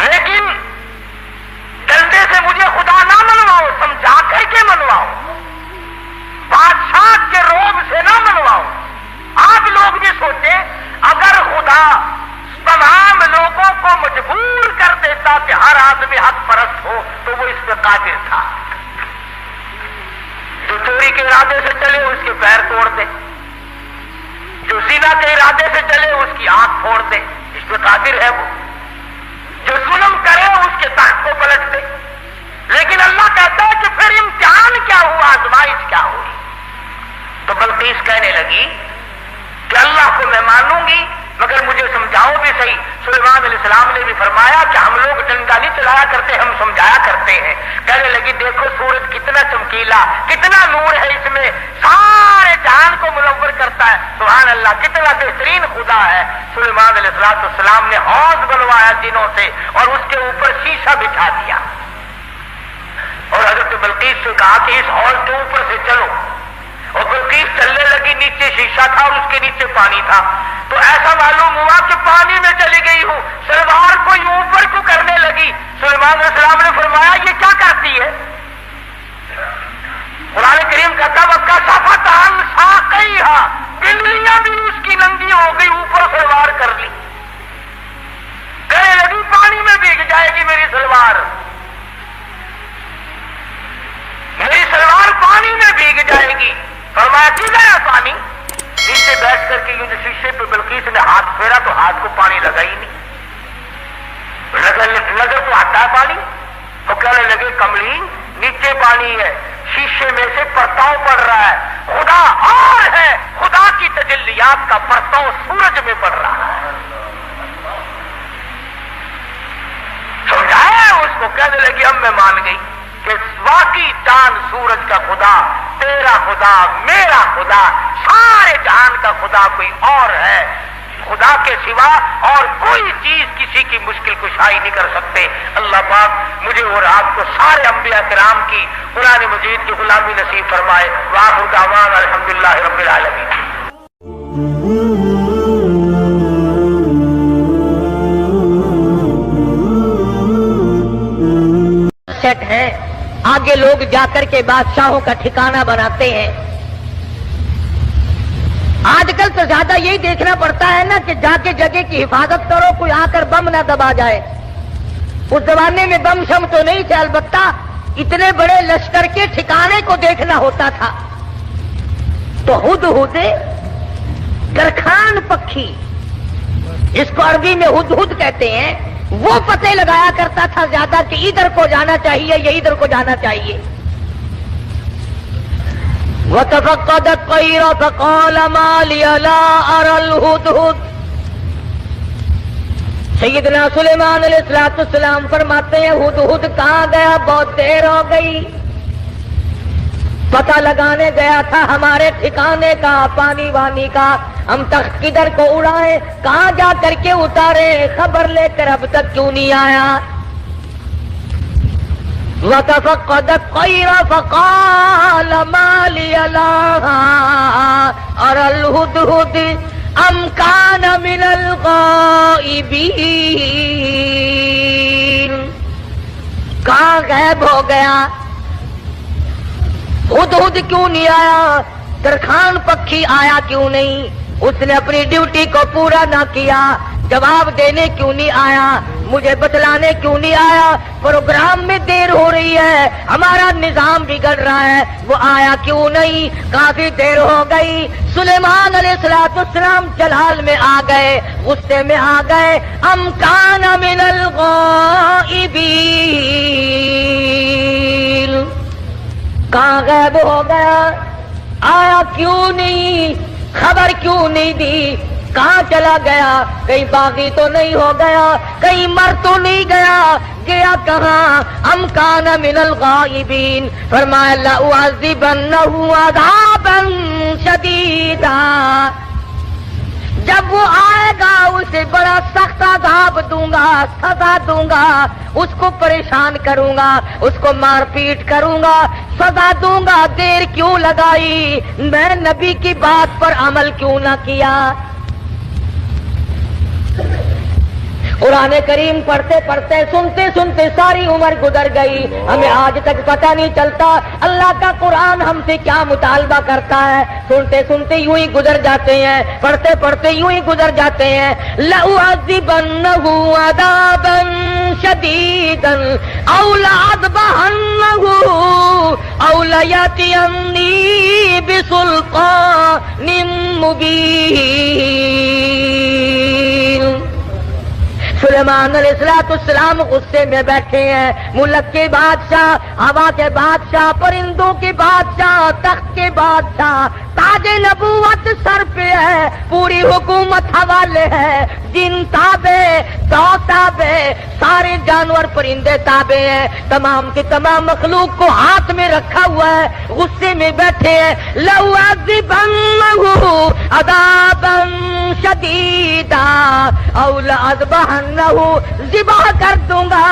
لیکن ڈنڈے سے مجھے خدا نہ منواؤ، سمجھا کر کے منواؤ، بادشاہ کے روب سے نہ منواؤ۔ آپ لوگ بھی سوچیں اگر خدا تمام لوگوں کو مجبور کر دیتا کہ ہر آدمی حق پرست ہو تو وہ اس پہ قادر تھا۔ جو چوری کے ارادے سے چلے اس کے پیر توڑ دے، جو زنا کے ارادے سے چلے اس کی آنکھ پھوڑ دے، اس پہ قادر ہے وہ۔ جو ظلم کرے اس کے تخت کو پلٹ دے، لیکن اللہ کہتا ہے کہ پھر امتحان کیا ہوا، آزمائش کیا ہوئی؟ تو بلقیس کہنے لگی کہ اللہ کو میں مانوں گی مگر مجھے سمجھاؤ بھی صحیح۔ سلیمان علیہ السلام نے بھی فرمایا کہ ہم لوگ ڈنڈا نہیں چلایا کرتے، ہم سمجھایا کرتے ہیں۔ کہنے لگی دیکھو سورج کتنا چمکیلا، کتنا نور ہے اس میں، سارے جہان کو منور کرتا ہے، سبحان اللہ، کتنا بہترین خدا ہے۔ سلیمان علیہ السلام نے حوض بنوایا جنوں سے اور اس کے اوپر شیشہ بچھا دیا، اور حضرت بلقیس سے کہا کہ اس حوض کے اوپر سے چلو، اور بلقیس چلنے لگی، نیچے شیشہ تھا اور اس کے نیچے پانی تھا، تو ایسا معلوم ہوا کہ پانی میں چلی گئی ہوں، سلوار کو یوں اوپر کو کرنے لگی۔ سلیمان علیہ السلام نے فرمایا یہ کیا کرتی ہے؟ قرآن کریم کہتا وَكَشَفَتْ عَنْ سَاقَيْهَا، پنڈلیاں بھی اس کی ننگی ہو گئی، اوپر سلوار کر لی، کہنے لگی پانی میں بھیگ جائے گی میری سلوار، میری سلوار پانی میں بھیگ جائے گی۔ فرمایا کی گیا پانی؟ نیچے بیٹھ کر کے یوں شیشے پہ بلقیس نے ہاتھ پھیرا تو ہاتھ کو پانی لگا ہی نہیں، نظر تو آتا ہے پانی، تو کہنے لگے کملی نیچے پانی ہے، شیشے میں سے پرتاؤ پڑ رہا ہے، خدا اور ہے، خدا کی تجلیات کا پرتاؤ سورج میں پڑ رہا ہے۔ سمجھایا اس کو، کہنے لگی اب میں مان گئی کہ واقعی چاند سورج کا خدا، تیرا خدا، میرا خدا، سارے جہان کا خدا کوئی اور ہے، خدا کے سوا اور کوئی چیز کسی کی مشکل کشائی نہیں کر سکتے۔ اللہ پاک مجھے اور آپ کو سارے انبیاء کرام کی قرآن مجید کی غلامی نصیب فرمائے۔ وآخر دعوانا الحمدللہ رب العالمین۔ سیٹ ہے، آگے لوگ جا کر کے بادشاہوں کا ٹھکانہ بناتے ہیں۔ آج کل تو زیادہ یہی دیکھنا پڑتا ہے نا کہ جا کے جگہ کی حفاظت کرو، کوئی آ کر بم نہ دبا جائے۔ اس زمانے میں بم شم تو نہیں تھے، البتہ اتنے بڑے لشکر کے ٹھکانے کو دیکھنا ہوتا تھا۔ تو ہدہد گرخان پکھی، اس کو عربی میں ہدہد کہتے ہیں، وہ پتے لگایا کرتا تھا زیادہ کہ ادھر کو جانا چاہیے یا ادھر کو جانا چاہیے۔ وَتَفَقَّدَ الطَّيْرَ فَقَالَ مَا لِيَ لَا أَرَى الْهُدْهُدَ۔ سیدنا سلیمان علیہ السلام فرماتے ہیں ہدہد کہاں گیا؟ بہت دیر ہو گئی، پتہ لگانے گیا تھا ہمارے ٹھکانے کا، پانی وانی کا، ہم تخت کدھر کو اڑائے، کہاں جا کر کے اتارے، خبر لے کر اب تک کیوں نہیں آیا؟ وَتَفَقَّدَ الطَّيْرَ فَقَالَ مَا لِيَ لَا أَرَى الْهُدْهُدَ أَمْ كَانَ مِنَ الْغَائِبِينَ۔ کہاں غائب ہو گیا؟ ہدہد کیوں نہیں آیا؟ درخان پکھی آیا کیوں نہیں؟ اس نے اپنی ڈیوٹی کو پورا نہ کیا، جواب دینے کیوں نہیں آیا، مجھے بتلانے کیوں نہیں آیا؟ پروگرام میں دیر ہو رہی ہے، ہمارا نظام بگڑ رہا ہے، وہ آیا کیوں نہیں؟ کافی دیر ہو گئی۔ سلیمان علیہ السلام جلال میں آ گئے، غصے میں آ گئے۔ ام کان من الغائبین، کہاں غائب ہو گیا؟ آیا کیوں نہیں؟ خبر کیوں نہیں دی؟ کہاں چلا گیا؟ کہیں باغی تو نہیں ہو گیا، کہیں مر تو نہیں گیا، گیا کہاں؟ ام کان من الغائبین، فرمایا لأعذبنہ عذابا شدیدا، جب وہ آئے گا اسے بڑا سخت عذاب دوں گا، سزا دوں گا، اس کو پریشان کروں گا، اس کو مار پیٹ کروں گا، سزا دوں گا۔ دیر کیوں لگائی؟ میں نبی کی بات پر عمل کیوں نہ کیا؟ قرآن کریم پڑھتے پڑھتے سنتے سنتے ساری عمر گزر گئی، ہمیں آج تک پتہ نہیں چلتا اللہ کا قرآن ہم سے کیا مطالبہ کرتا ہے۔ سنتے سنتے یوں ہی گزر جاتے ہیں، پڑھتے پڑھتے یوں ہی گزر جاتے ہیں۔ لَأُعَذِّبَنَّهُ عَذَابًا شَدِيدًا أَوْ لَأَذْبَحَنَّهُ أَوْ لَيَأْتِيَنِّي بِسُلْطَانٍ مُبِينٍ۔ سلیمان علیہ السلام غصے میں بیٹھے ہیں، ملک کے بادشاہ، ہوا کے بادشاہ، پرندوں کے بادشاہ، تخت کے بادشاہ، تاج نبوت سر پہ ہے، پوری حکومت حوالے ہے، جن تابع، تو تابع، سارے جانور پرندے تابع ہیں، تمام کی تمام مخلوق کو ہاتھ میں رکھا ہوا ہے، غصے میں بیٹھے ہیں۔ لَأُعَذِّبَنَّهُ عَذَابًا شَدِيدًا أَوْ لَأَذْبَحَنَّهُ، ذبح کر دوں گا،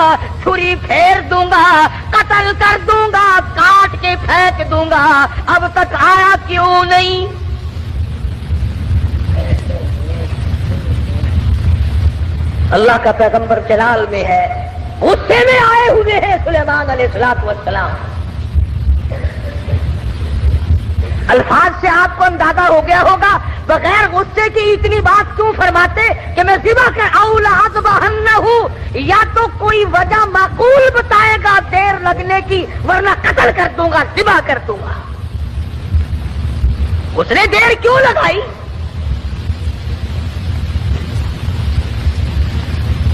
چھری پھیر دوں گا، قتل کر دوں گا، کاٹ کے پھینک دوں گا۔ اب تک آیا کیوں نہیں؟ اللہ کا پیغمبر جلال میں ہے، غصے میں آئے ہوئے ہیں سلیمان علیہ السلام۔ الفاظ سے آپ کو اندازہ ہو گیا ہوگا بغیر غصے کی اتنی بات کیوں فرماتے کہ میں ذبح کر أَوْ لَأَذْبَحَنَّهُ، یا تو کوئی وجہ معقول بتائے گا دیر لگنے کی، ورنہ قتل کر دوں گا، ذبح کر دوں گا۔ اس نے دیر کیوں لگائی؟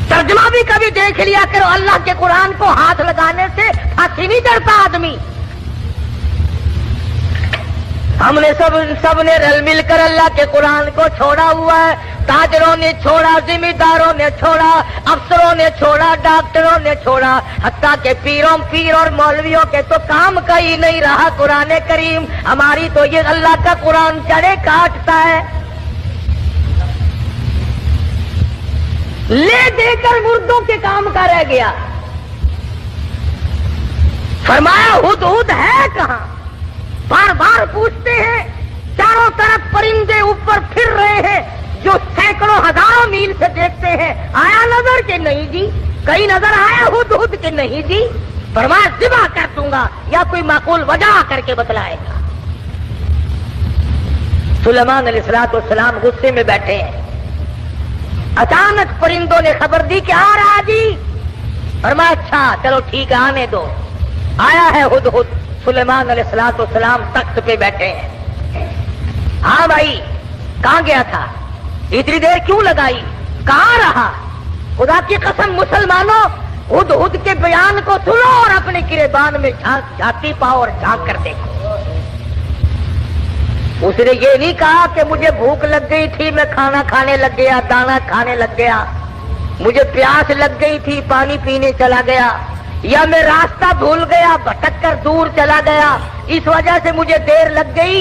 ترجمہ بھی کبھی دیکھ لیا کرو، اللہ کے قرآن کو ہاتھ لگانے سے پھانسی نہیں ڈرتا آدمی۔ ہم نے سب نے رل مل کر اللہ کے قرآن کو چھوڑا ہوا ہے، تاجروں نے چھوڑا، ذمہ داروں نے چھوڑا، افسروں نے چھوڑا، ڈاکٹروں نے چھوڑا، حتیٰ کہ پیر اور مولویوں کے تو کام کا ہی نہیں رہا قرآن کریم۔ ہماری تو یہ اللہ کا قرآن چڑھے کاٹتا ہے، لے دے کر مردوں کے کام کا رہ گیا۔ فرمایا ہدہد ہے کہاں؟ بار بار پوچھتے ہیں، چاروں طرف پرندے اوپر پھر رہے ہیں جو سینکڑوں ہزاروں میل سے دیکھتے ہیں، آیا نظر کہ نہیں جی؟ کہیں نظر آیا ہدہد کہ نہیں جی؟ فرمایا ذبح کر دوں گا، یا کوئی معقول وجہ کر کے بتلائے گا۔ سلیمان علیہ السلام غصے میں بیٹھے ہیں، اچانک پرندوں نے خبر دی کہ آ رہا جی۔ فرمایا اچھا چلو ٹھیک ہے آنے دو۔ آیا ہے ہدہد، سلیمان علیہ السلام تخت پہ بیٹھے ہیں۔ ہاں بھائی کہاں گیا تھا؟ اتنی دیر کیوں لگائی؟ کہاں رہا؟ خدا کی قسم مسلمانوں، ہدہد کے بیان کو سنو اور اپنے گریبان میں جھانکی پاؤ اور جھانک کر دیکھو۔ اس نے یہ نہیں کہا کہ مجھے بھوک لگ گئی تھی میں کھانا کھانے لگ گیا، دانا کھانے لگ گیا، مجھے پیاس لگ گئی تھی پانی پینے چلا گیا، یا میں راستہ بھول گیا بھٹک کر دور چلا گیا اس وجہ سے مجھے دیر لگ گئی۔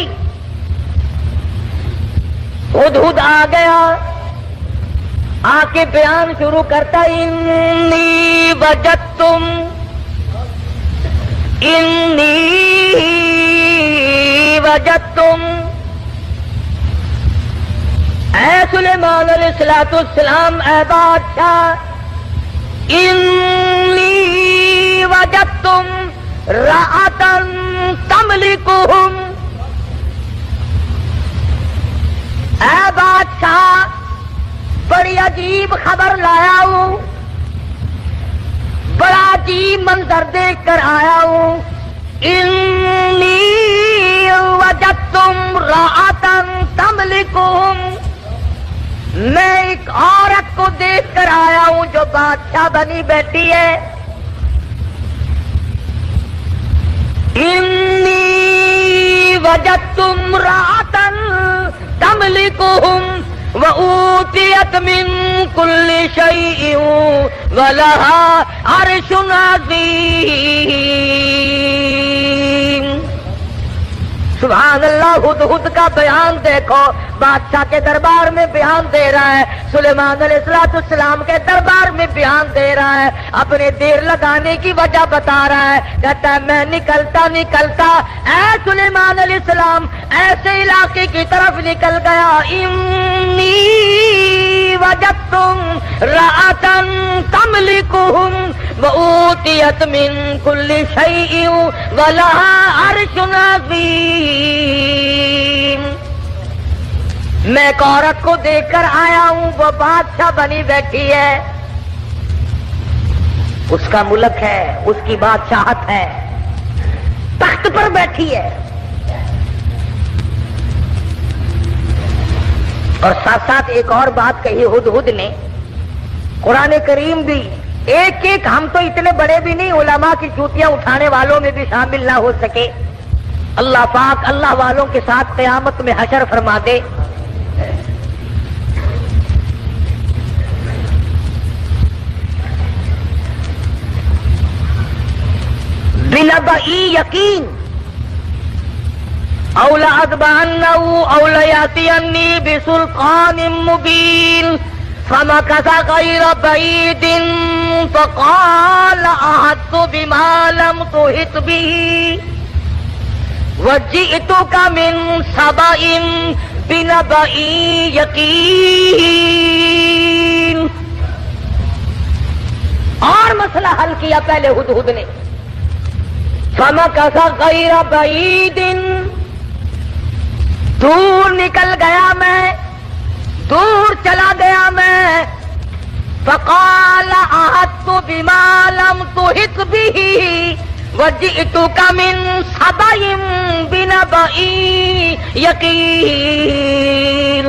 ہدہد آ گیا، آ کے بیان شروع کرتا، انی وجدتم اے سلیمان علیہ السلام، اے بادشاہ، انی وجدتم رأتا تملکہم، اے بادشاہ بڑی عجیب خبر لایا ہوں، بڑا عجیب منظر دیکھ کر آیا ہوں۔ انی وجدتم رأتا تملکہم، میں ایک عورت کو دیکھ کر آیا ہوں جو بادشاہ بنی بیٹھی ہے۔ انی وجدتم رأتا تملکہم، وَأُوتِيَتْ مِن كُلِّ شَيْءٍ وَلَهَا عَرْشٌ عَظِيمٌ۔ سبحان اللہ، ہدہد کا بیان دیکھو، بادشاہ کے دربار میں بیان دے رہا ہے، سلیمان علیہ السلام کے دربار میں بیان دے رہا ہے، اپنے دیر لگانے کی وجہ بتا رہا ہے، کہتا ہے میں نکلتا اے سلیمان علیہ السلام ایسے علاقے کی طرف نکل گیا، انی وجدت امرأة تملکہم وأوتیت من کل شیء ولہا عرش عظیم۔ میں ایک عورت کو دیکھ کر آیا ہوں، وہ بادشاہ بنی بیٹھی ہے، اس کا ملک ہے، اس کی بادشاہت ہے، تخت پر بیٹھی ہے، اور ساتھ ساتھ ایک اور بات کہی ہدہد نے، قرآن کریم بھی ایک ایک، ہم تو اتنے بڑے بھی نہیں، علماء کی جوتیاں اٹھانے والوں میں بھی شامل نہ ہو سکے، اللہ پاک اللہ والوں کے ساتھ قیامت میں حشر فرما دے۔ بِنَبَإٍ یقین أَوْ لَأَتْبَعَنَّهُ أَوْ لَيَأْتِيَنِّي بِسُلْطَانٍ مُبِينٍ فَمَكَثَ غَيْرَ بَعِيدٍ فَقَالَ أَحَطتُ بِمَا لَمْ تُحِطْ بِهِ وَجِئْتُكَ مِنْ سَبَإٍ بِنَبَإٍ یقین۔ اور مسئلہ حل کیا پہلے ہدہد نے، فَمَكَثَ غَيْرَ بَعِيدٍ، دور نکل گیا میں، دور چلا گیا میں، فَقَالَ أَحَطتُ بِمَا لَمْ تُحِطْ بِهِ وَجِئْتُكَ مِنْ سَبَإٍ بِنَبَإٍ یقین۔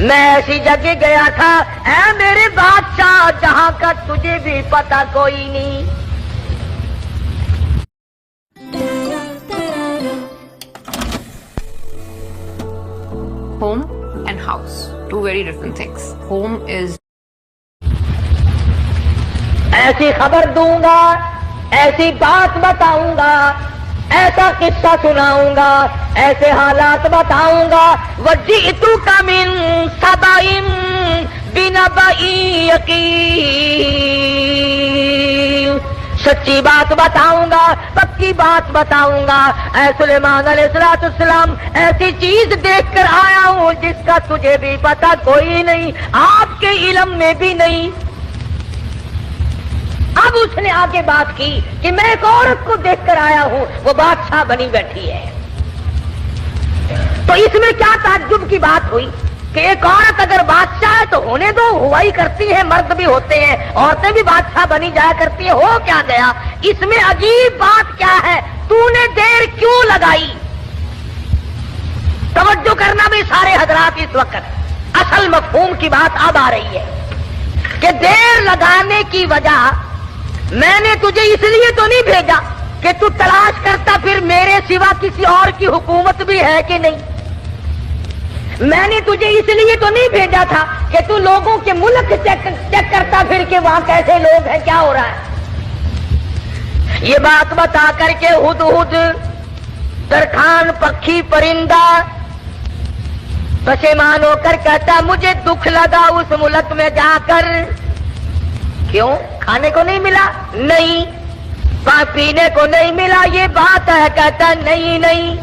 میں ایسی جگہ گیا تھا اے میرے بادشاہ جہاں کا تجھے بھی پتہ کوئی نہیں۔ Home and house, two very different things. Home is ایسی خبر دوں گا، ایسی بات بتاؤں گا، ایسا قصہ سناؤں گا، ایسے حالات بتاؤں گا، وَجِئْتُكَ مِن سَبَإٍ بِنَبَإٍ یقین، سچی بات بتاؤں گا، پکی بات بتاؤں گا، اے سلیمان علیہ السلام ایسی چیز دیکھ کر آیا ہوں جس کا تجھے بھی پتہ کوئی نہیں، آپ کے علم میں بھی نہیں۔ اب اس نے آگے بات کی کہ میں ایک عورت کو دیکھ کر آیا ہوں، وہ بادشاہ بنی بیٹھی ہے۔ تو اس میں کیا تعجب کی بات ہوئی کہ ایک عورت اگر بادشاہ ہے تو ہونے دو، ہوا ہی کرتی ہے، مرد بھی ہوتے ہیں، عورتیں بھی بادشاہ بنی جایا کرتی ہیں، ہو کیا گیا؟ اس میں عجیب بات کیا ہے؟ تو نے دیر کیوں لگائی؟ توجہ کرنا بھی سارے حضرات اس وقت، اصل مفہوم کی بات اب آ رہی ہے کہ دیر لگانے کی وجہ، میں نے تجھے اس لیے تو نہیں بھیجا کہ تو تلاش کرتا پھر میرے سوا کسی اور کی حکومت بھی ہے کہ نہیں، میں نے تجھے اس لیے تو نہیں بھیجا تھا کہ تو لوگوں کے ملک چیک کرتا پھر کہ وہاں کیسے لوگ ہیں، کیا ہو رہا ہے۔ یہ بات بتا کر کے ہدہد درخان پکھی پرندہ پشیمان ہو کر کہتا مجھے دکھ لگا اس ملک میں جا کر۔ کیوں؟ کھانے کو نہیں ملا؟ نہیں۔ پینے کو نہیں ملا؟ یہ بات ہے۔ کہتا نہیں۔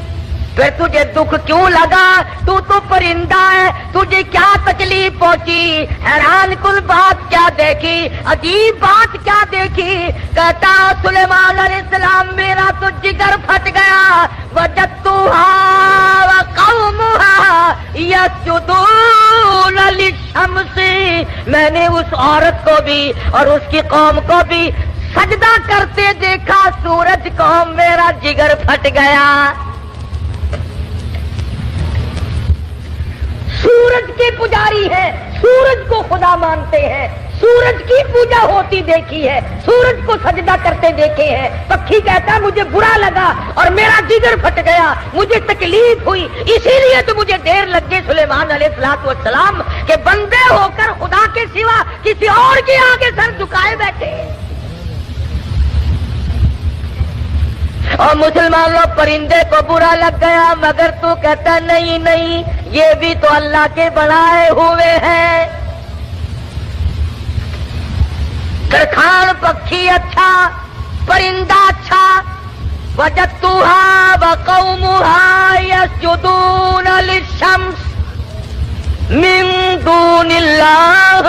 پھر تجھے دکھ کیوں لگا؟ تو پرندہ ہے، تجھے کیا تکلیف پہنچی؟ حیران کن بات کیا دیکھی؟ عجیب بات کیا دیکھی؟ کہتا سلیمان علیہ السلام میرا تو جگر پھٹ گیا، وجدتھا وقومھا یسجدون للشمس، میں نے اس عورت کو بھی اور اس کی قوم کو بھی سجدہ کرتے دیکھا، سورج کو میرا جگر پھٹ گیا۔ سورج کے پجاری ہیں، سورج کو خدا مانتے ہیں، سورج کی پوجا ہوتی دیکھی ہے، سورج کو سجدہ کرتے دیکھے ہیں۔ پکھی کہتا مجھے برا لگا اور میرا جگر پھٹ گیا، مجھے تکلیف ہوئی، اسی لیے تو مجھے دیر لگ گئی سلیمان علیہ السلام کہ بندے ہو کر خدا کے سوا کسی اور کے آگے سر جھکائے بیٹھے۔ اور مسلمانوں پرندے کو برا لگ گیا، مگر تو کہتا نہیں نہیں، یہ بھی تو اللہ کے بنائے ہوئے ہیں۔ درخان پکھی اچھا، پرندہ اچھا، وجدتها وقومها يسجدون للشمس من دون اللہ۔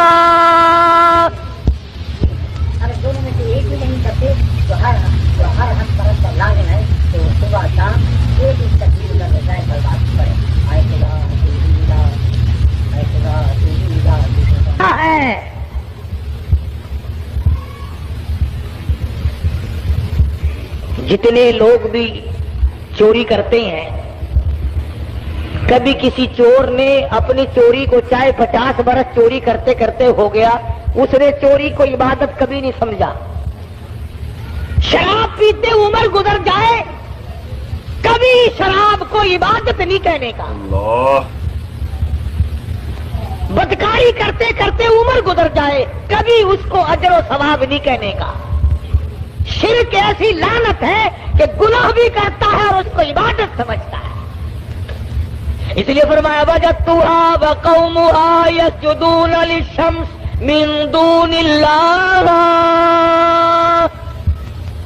اگر دونوں میں سے ایک بھی نہیں کرتے تو ہر حق پرست پر لازم ہے کہ وہ صبح شام ایک ہی تکبیر کر دیتا ہے، برداشت کرے۔ جتنے لوگ بھی چوری کرتے ہیں، کبھی کسی چور نے اپنی چوری کو چاہے 50 برس چوری کرتے کرتے ہو گیا، اس نے چوری کو عبادت کبھی نہیں سمجھا۔ شراب پیتے عمر گزر جائے، کبھی شراب کو عبادت نہیں کہنے کا۔ بدکاری کرتے کرتے عمر گزر جائے، کبھی اس کو اجر و ثواب نہیں کہنے کا۔ شرک ایسی لعنت ہے کہ گناہ بھی کرتا ہے اور اس کو عبادت سمجھتا ہے۔ اس لیے فرمایا وجدتها وقومها يسجدون للشمس من دون اللہ۔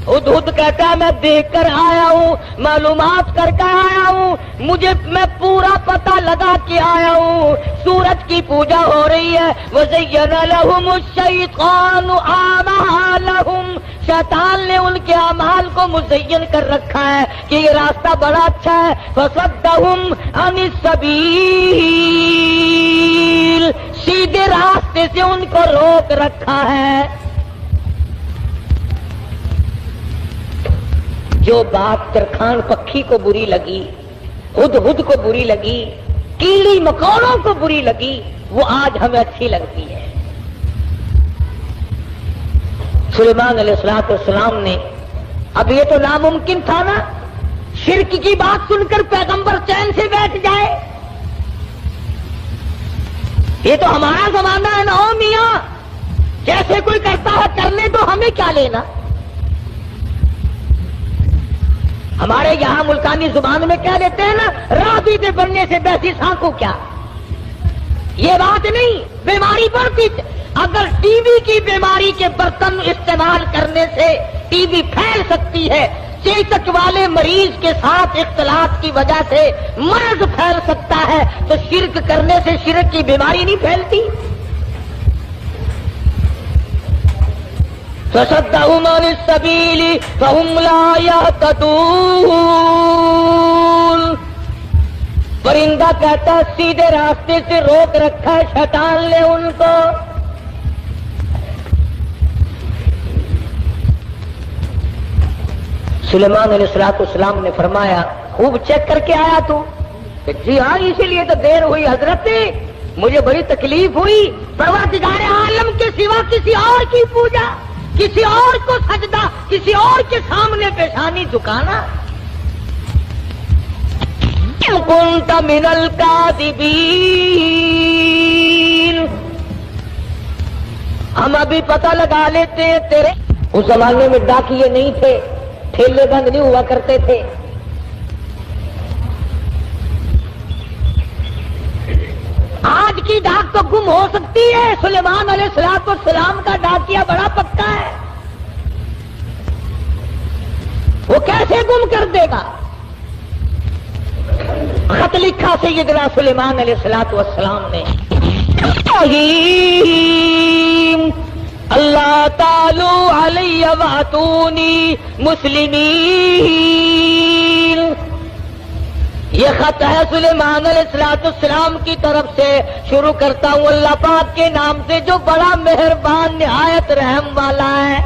ہدہد کہتا ہے میں دیکھ کر آیا ہوں، معلومات کر کے آیا ہوں، میں پورا پتہ لگا کے آیا ہوں، سورج کی پوجا ہو رہی ہے۔ وَزَيَّنَ لَهُمُ الشَّيْطَانُ أَعْمَالَهُمْ، شیطان نے ان کے اعمال کو مزین کر رکھا ہے کہ یہ راستہ بڑا اچھا ہے۔ فَصَدَّهُمْ عَنِ السَّبِيلِ، سیدھے راستے سے ان کو روک رکھا ہے۔ جو بات ترکھان پکھی کو بری لگی، ہدہد کو بری لگی، کیڑی مکوڑوں کو بری لگی، وہ آج ہمیں اچھی لگتی ہے۔ سلیمان علیہ السلام نے، اب یہ تو ناممکن تھا نا، شرک کی بات سن کر پیغمبر چین سے بیٹھ جائے۔ یہ تو ہمارا زمانہ ہے نا، او میاں جیسے کوئی کرتا ہے کرنے تو ہمیں کیا لینا۔ ہمارے یہاں ملکانی زبان میں کہہ دیتے ہیں نا، راضی دے بننے سے بیسی سانکو کیا۔ یہ بات نہیں، بیماری بڑھتی۔ اگر ٹی بی کی بیماری کے برتن استعمال کرنے سے ٹی بی پھیل سکتی ہے، چیچک والے مریض کے ساتھ اختلاط کی وجہ سے مرض پھیل سکتا ہے، تو شرک کرنے سے شرک کی بیماری نہیں پھیلتی۔ فَصَدَّهُمْ عَنِ السَّبِيلِ فَهُمْ لَا يَهْتَدُونَ۔ پرندہ کہتا سیدھے راستے سے روک رکھا ہے شیطان نے ان کو۔ سلیمان علیہ السلام نے فرمایا خوب چیک کر کے آیا تو؟ کہ جی ہاں، اسی لیے تو دیر ہوئی حضرت، مجھے بڑی تکلیف ہوئی۔ پروردگار عالم کے سوا کسی اور کی پوجا، کسی اور کو سجدہ، کسی اور کے سامنے پیشانی جھکانا۔ كنت من الكاذبین، ہم ابھی پتہ لگا لیتے ہیں تیرے۔ اس زمانے میں ڈاکیے نہیں تھے، ٹھیلے بند نہیں ہوا کرتے تھے۔ آج کی ڈاک تو گم ہو سکتی ہے، سلیمان علیہ السلام کا ڈاکیا بڑا پکا ہے، وہ کیسے گم کر دے گا؟ خط لکھا سیدنا سلیمان علیہ السلام نے، اللہ تعالی علیہ واتونی مسلمین۔ یہ خط ہے سلیمان علیہ السلام کی طرف سے، شروع کرتا ہوں اللہ پاک کے نام سے جو بڑا مہربان نہایت رحم والا ہے۔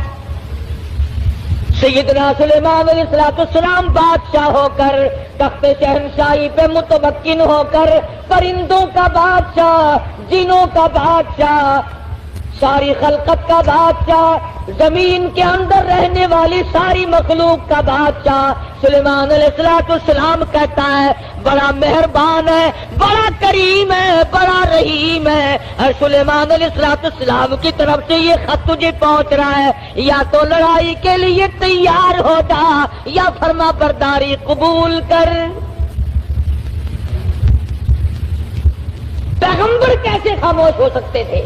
سیدنا سلیمان علیہ السلام بادشاہ ہو کر، تخت شہنشاہی پہ متمکن ہو کر، پرندوں کا بادشاہ، جنوں کا بادشاہ، ساری خلقت کا بادشاہ، زمین کے اندر رہنے والی ساری مخلوق کا بادشاہ سلیمان علیہ السلام کہتا ہے بڑا مہربان ہے، بڑا کریم ہے، بڑا رحیم ہے، اور سلیمان علیہ السلام کی طرف سے یہ خط تجھے پہنچ رہا ہے، یا تو لڑائی کے لیے تیار ہو جا یا فرما برداری قبول کر۔ پیغمبر کیسے خاموش ہو سکتے تھے؟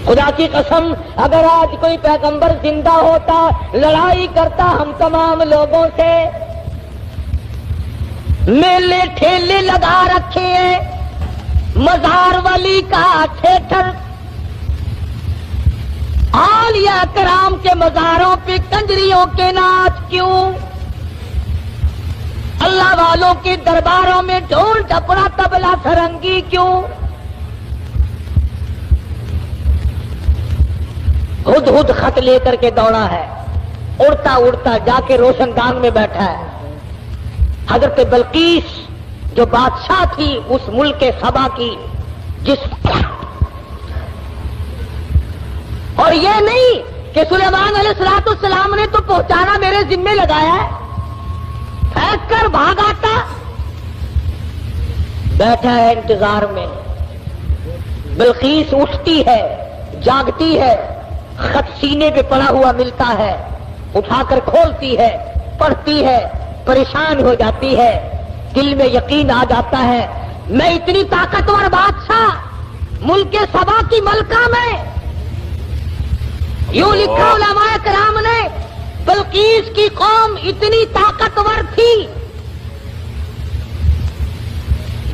خدا کی قسم اگر آج کوئی پیغمبر زندہ ہوتا، لڑائی کرتا ہم تمام لوگوں سے، میلے ٹھیلے لگا رکھے ہیں، مزار ولی کا تھیٹر، اولیاء کرام کے مزاروں پہ کنجریوں کے ناچ کیوں؟ اللہ والوں کے درباروں میں ڈھول ڈپڑا تبلا سرنگی کیوں؟ ہد ہد خط لے کر کے دوڑا ہے، اڑتا اڑتا جا کے روشن دان میں بیٹھا ہے۔ حضرت بلقیس جو بادشاہ تھی اس ملک سبا کی، جس اور یہ نہیں کہ سلیمان علیہ السلام نے تو پہنچانا میرے ذمے لگایا ہے، پھینک کر بھاگ آتا، بیٹھا ہے انتظار میں۔ بلقیس اٹھتی ہے، جاگتی ہے، خط سینے پہ پڑا ہوا ملتا ہے، اٹھا کر کھولتی ہے، پڑھتی ہے، پریشان ہو جاتی ہے، دل میں یقین آ جاتا ہے میں اتنی طاقتور بادشاہ ملک سبا کی ملکہ میں، یوں لکھا علماء کرام نے بلقیس کی قوم اتنی طاقتور تھی،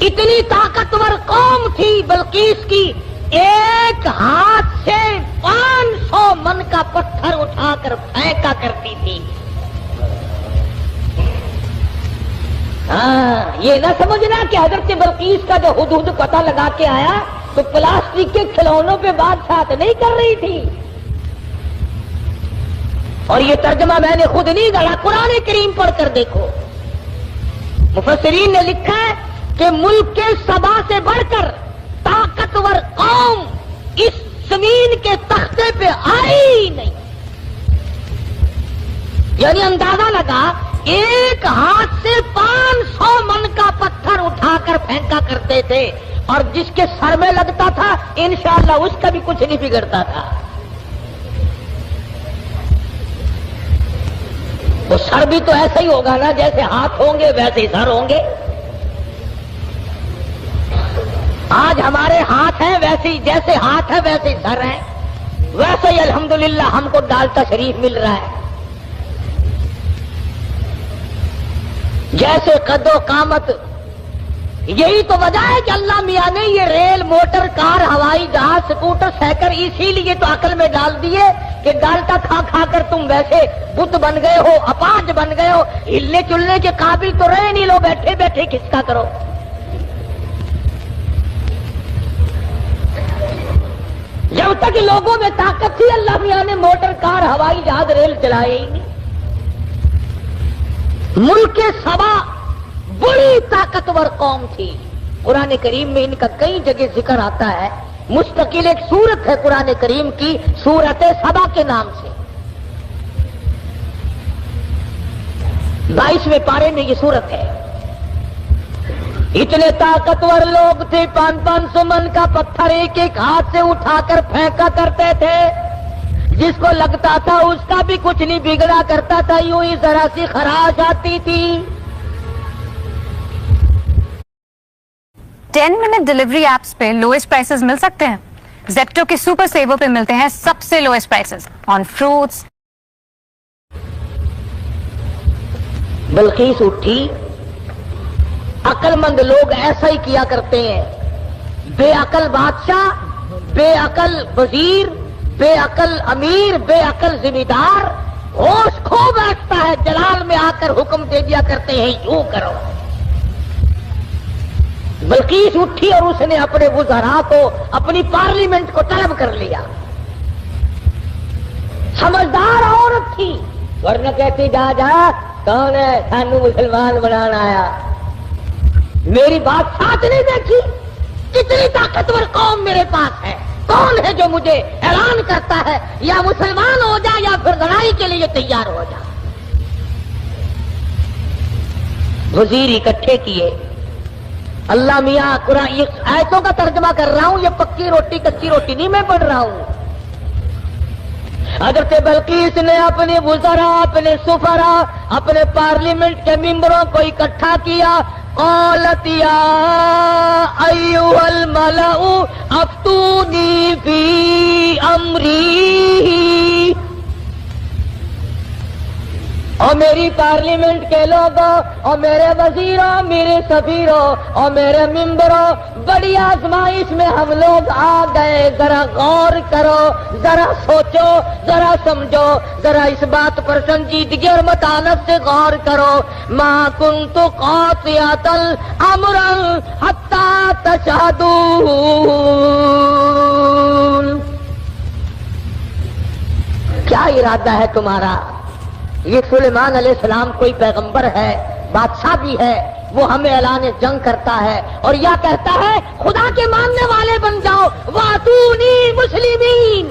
اتنی طاقتور قوم تھی بلقیس کی، ایک ہاتھ سے 500 من کا پتھر اٹھا کر پھینکا کرتی تھی۔ ہاں یہ نہ سمجھنا کہ حضرت بلقیس کا جو حدود پتہ لگا کے آیا تو پلاسٹک کے کھلونوں پہ بادشاہت نہیں کر رہی تھی۔ اور یہ ترجمہ میں نے خود نہیں گڑھا، قرآن کریم پڑھ کر دیکھو، مفسرین نے لکھا ہے کہ ملک کے سبا سے بڑھ کر طاقتور قوم اس زمین کے تختے پہ آئی ہی نہیں۔ یعنی اندازہ لگا ایک ہاتھ سے 500 من کا پتھر اٹھا کر پھینکا کرتے تھے، اور جس کے سر میں لگتا تھا انشاءاللہ اس کا بھی کچھ نہیں بگڑتا تھا۔ وہ سر بھی تو ایسا ہی ہوگا نا، جیسے ہاتھ ہوں گے ویسے ہی سر ہوں گے۔ آج ہمارے ہاتھ ہیں ویسے، جیسے ہاتھ ہے ویسے ہی سر ہیں، ویسے ہی الحمدللہ ہم کو ڈالتا شریف مل رہا ہے۔ جیسے قد و قامت، یہی تو وجہ ہے کہ اللہ میاں نے یہ ریل، موٹر، کار، ہوائی جہاز، سکوٹر، سائیکل اسی لیے تو عقل میں ڈال دیے کہ ڈالتا کھا کھا کر تم ویسے بت بن گئے ہو، اپاہج بن گئے ہو، ہلنے چلنے کے قابل تو رہے نہیں، لو بیٹھے بیٹھے کھسکا کرو۔ جب تک لوگوں میں طاقت تھی اللہ میاں نے موٹر، کار، ہوائی جہاز، ریل چلائے ہی نہیں۔ ملک سبا بڑی طاقتور قوم تھی، قرآن کریم میں ان کا کئی جگہ ذکر آتا ہے، مستقل ایک سورت ہے قرآن کریم کی، سورت سبا کے نام سے، 22ویں پارے میں یہ سورت ہے۔ اتنے طاقتور لوگ تھے، 500 من کا پتھر ایک ایک ہاتھ سے اٹھا کر پھینکا کرتے تھے، جس کو لگتا تھا اس کا بھی کچھ نہیں بگڑا کرتا تھا، یوں ہی ذرا سی خراش آتی تھی۔ 10 منٹ ڈلیوری ایپس پہ لوئسٹ پرائسز مل سکتے ہیں؟ زیپٹو کے سپر سیور پہ ملتے ہیں سب سے لوئسٹ پرائسز آن فروٹس۔ بلقیس اٹھی، عقل مند لوگ ایسا ہی کیا کرتے ہیں، بے عقل بادشاہ، بے عقل وزیر، بے عقل امیر، بے عقل ذمہ دار ہوش کھو بیٹھتا ہے، جلال میں آ کر حکم دے دیا کرتے ہیں یوں کرو۔ بلقیس اٹھی اور اس نے اپنے وزراء کو، اپنی پارلیمنٹ کو طلب کر لیا۔ سمجھدار عورت تھی، ورنہ کہتی جا جا کون ہے سانو مسلمان بنانا آیا، میری بات ساتھ نہیں دیکھی، کتنی طاقتور قوم میرے پاس ہے، کون ہے جو مجھے اعلان کرتا ہے یا مسلمان ہو جا یا پھر لڑائی کے لیے تیار ہو جا؟ وزیر اکٹھے کیے. اللہ میاں قرآن یہ آیتوں کا ترجمہ کر رہا ہوں، یہ پکی روٹی کچی روٹی نہیں میں پڑھ رہا ہوں. حضرت بلقیس نے اپنے وزراء، اپنے سفراء، اپنے پارلیمنٹ کے ممبروں کو اکٹھا کیا. قالت یا ایھا الملأ افتونی فی امری. اور میری پارلیمنٹ کے لوگوں اور میرے وزیروں، میرے سفیروں اور میرے ممبروں، بڑی آزمائش میں ہم لوگ آ گئے. ذرا غور کرو، ذرا سوچو، ذرا سمجھو، ذرا اس بات پر سنجیدگی اور متانت سے غور کرو. ما کنت قاطعۃ امرا حتی تشہدون. کیا ارادہ ہے تمہارا؟ یہ سلیمان علیہ السلام کوئی پیغمبر ہے، بادشاہ بھی ہے، وہ ہمیں اعلان جنگ کرتا ہے اور یا کہتا ہے خدا کے ماننے والے بن جاؤ، واتونی مسلمین.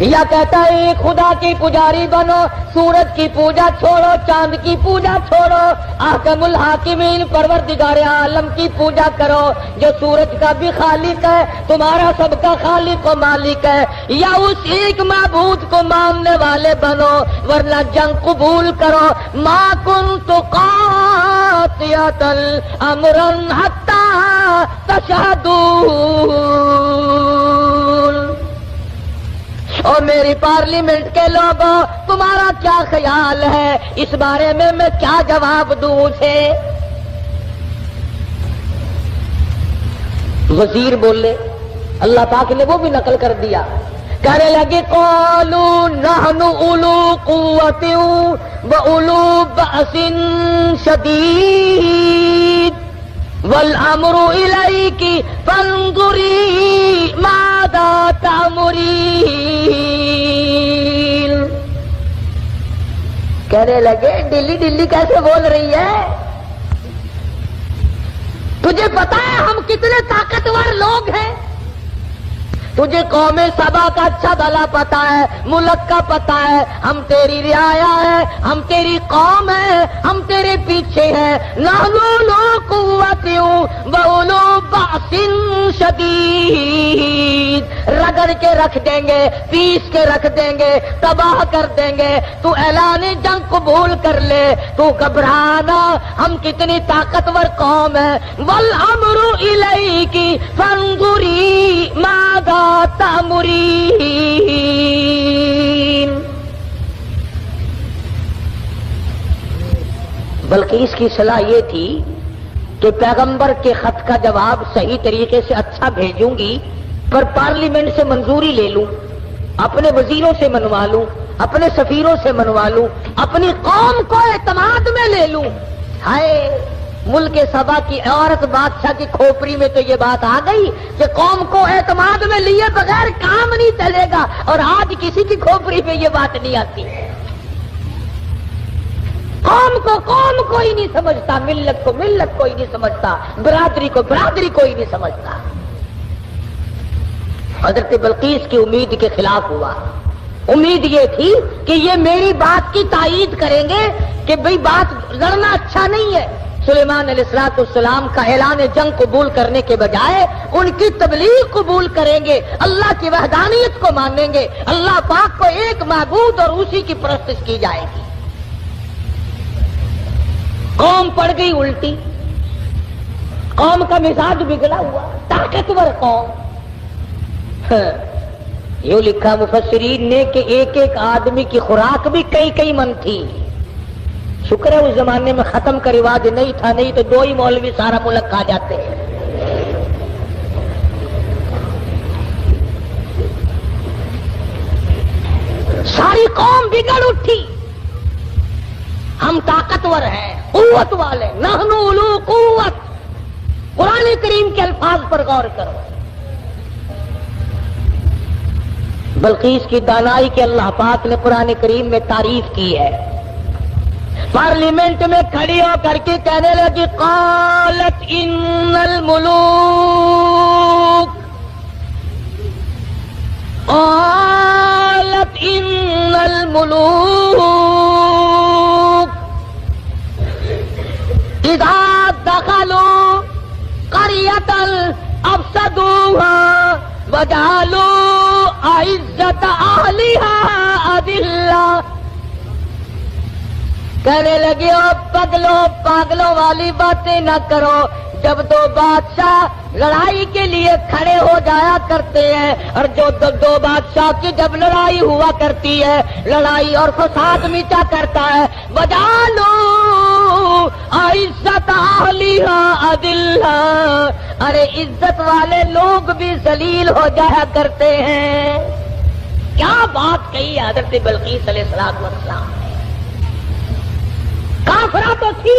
یا کہتا ہے ایک خدا کی پجاری بنو، سورج کی پوجا چھوڑو، چاند کی پوجا چھوڑو، احکم الحاکمین پروردگار عالم کی پوجا کرو جو سورج کا بھی خالق ہے، تمہارا سب کا خالق و مالک ہے. یا اس ایک معبود کو ماننے والے بنو ورنہ جنگ قبول کرو. ما کنت قاطعۃ امرا حتی تشہدون. اور میری پارلیمنٹ کے لوگوں، تمہارا کیا خیال ہے اس بارے میں کیا جواب دوں اسے؟ وزیر بولے، اللہ پاک نے وہ بھی نقل کر دیا، کہنے لگے قالوا نحن اولو قوت واولو بأس شدید والامر الیک فانظری ماذا تأمرین. کہنے لگے ڈلی ڈلی کیسے بول رہی ہے؟ تجھے پتا ہے ہم کتنے طاقتور لوگ ہیں؟ تجھے قوم سبا کا اچھا بھلا پتا ہے، ملک کا پتا ہے، ہم تیری رعایا ہے، ہم تیری قوم ہے، ہم تیرے پیچھے ہیں. نحن اولو قوت واولو بأس شدید. رگڑ کے رکھ دیں گے، پیس کے رکھ دیں گے، تباہ کر دیں گے. تو اعلان جنگ قبول کر لے، تو گھبرانا، ہم کتنی طاقتور قوم ہے. والامر الیک فانظری ماذا تأمرین. بلقیس کی صلاح یہ تھی کہ پیغمبر کے خط کا جواب صحیح طریقے سے اچھا بھیجوں گی، پر پارلیمنٹ سے منظوری لے لوں، اپنے وزیروں سے منوا لوں، اپنے سفیروں سے منوا لوں، اپنی قوم کو اعتماد میں لے لوں. ہائے ملک سبا کی عورت بادشاہ کی کھوپڑی میں تو یہ بات آ گئی کہ قوم کو اعتماد میں لیے بغیر کام نہیں چلے گا، اور آج کسی کی کھوپڑی میں یہ بات نہیں آتی. قوم کو کوئی نہیں سمجھتا، ملت کو کوئی نہیں سمجھتا، برادری کو کوئی نہیں سمجھتا. حضرت بلقیس کی امید کے خلاف ہوا. امید یہ تھی کہ یہ میری بات کی تائید کریں گے کہ بھئی بات لڑنا اچھا نہیں ہے. سلیمان علیہ السلام کا اعلان جنگ قبول کرنے کے بجائے ان کی تبلیغ قبول کریں گے، اللہ کی وحدانیت کو مانیں گے، اللہ پاک کو ایک معبود اور اسی کی پرستش کی جائے گی. قوم پڑ گئی الٹی، قوم کا مزاج بگڑا ہوا، طاقتور قوم. یوں لکھا مفسرین نے کہ ایک ایک آدمی کی خوراک بھی کئی من تھی. شکر ہے اس زمانے میں ختم کا رواج نہیں تھا، نہیں تو 2 ہی مولوی سارا ملک کھا جاتے ہیں. ساری قوم بگڑ اٹھی. ہم طاقتور ہیں، قوت والے، نحن اولو قوت. قرآن کریم کے الفاظ پر غور کرو. بلقیس کی دانائی کے اللہ پاک نے قرآن کریم میں تعریف کی ہے. پارلیمنٹ میں کھڑی ہو کر کے کہنے لگی قالت ان الملوک قالت ان الملوک اذا دخلوا قرية افسدوها وجعلوا عزت اہلها اذلہ. کہنے لگے او پاگلوں والی باتیں نہ کرو. جب دو بادشاہ لڑائی کے لیے کھڑے ہو جایا کرتے ہیں اور جو دو بادشاہ کی جب لڑائی ہوا کرتی ہے لڑائی اور فساد مچا کرتا ہے وجعلوا عزت اہلها اذلہ. ارے عزت والے لوگ بھی ذلیل ہو جایا کرتے ہیں. کیا بات کہی حضرت بلقیس علیہ السلام. کافرہ تو تھی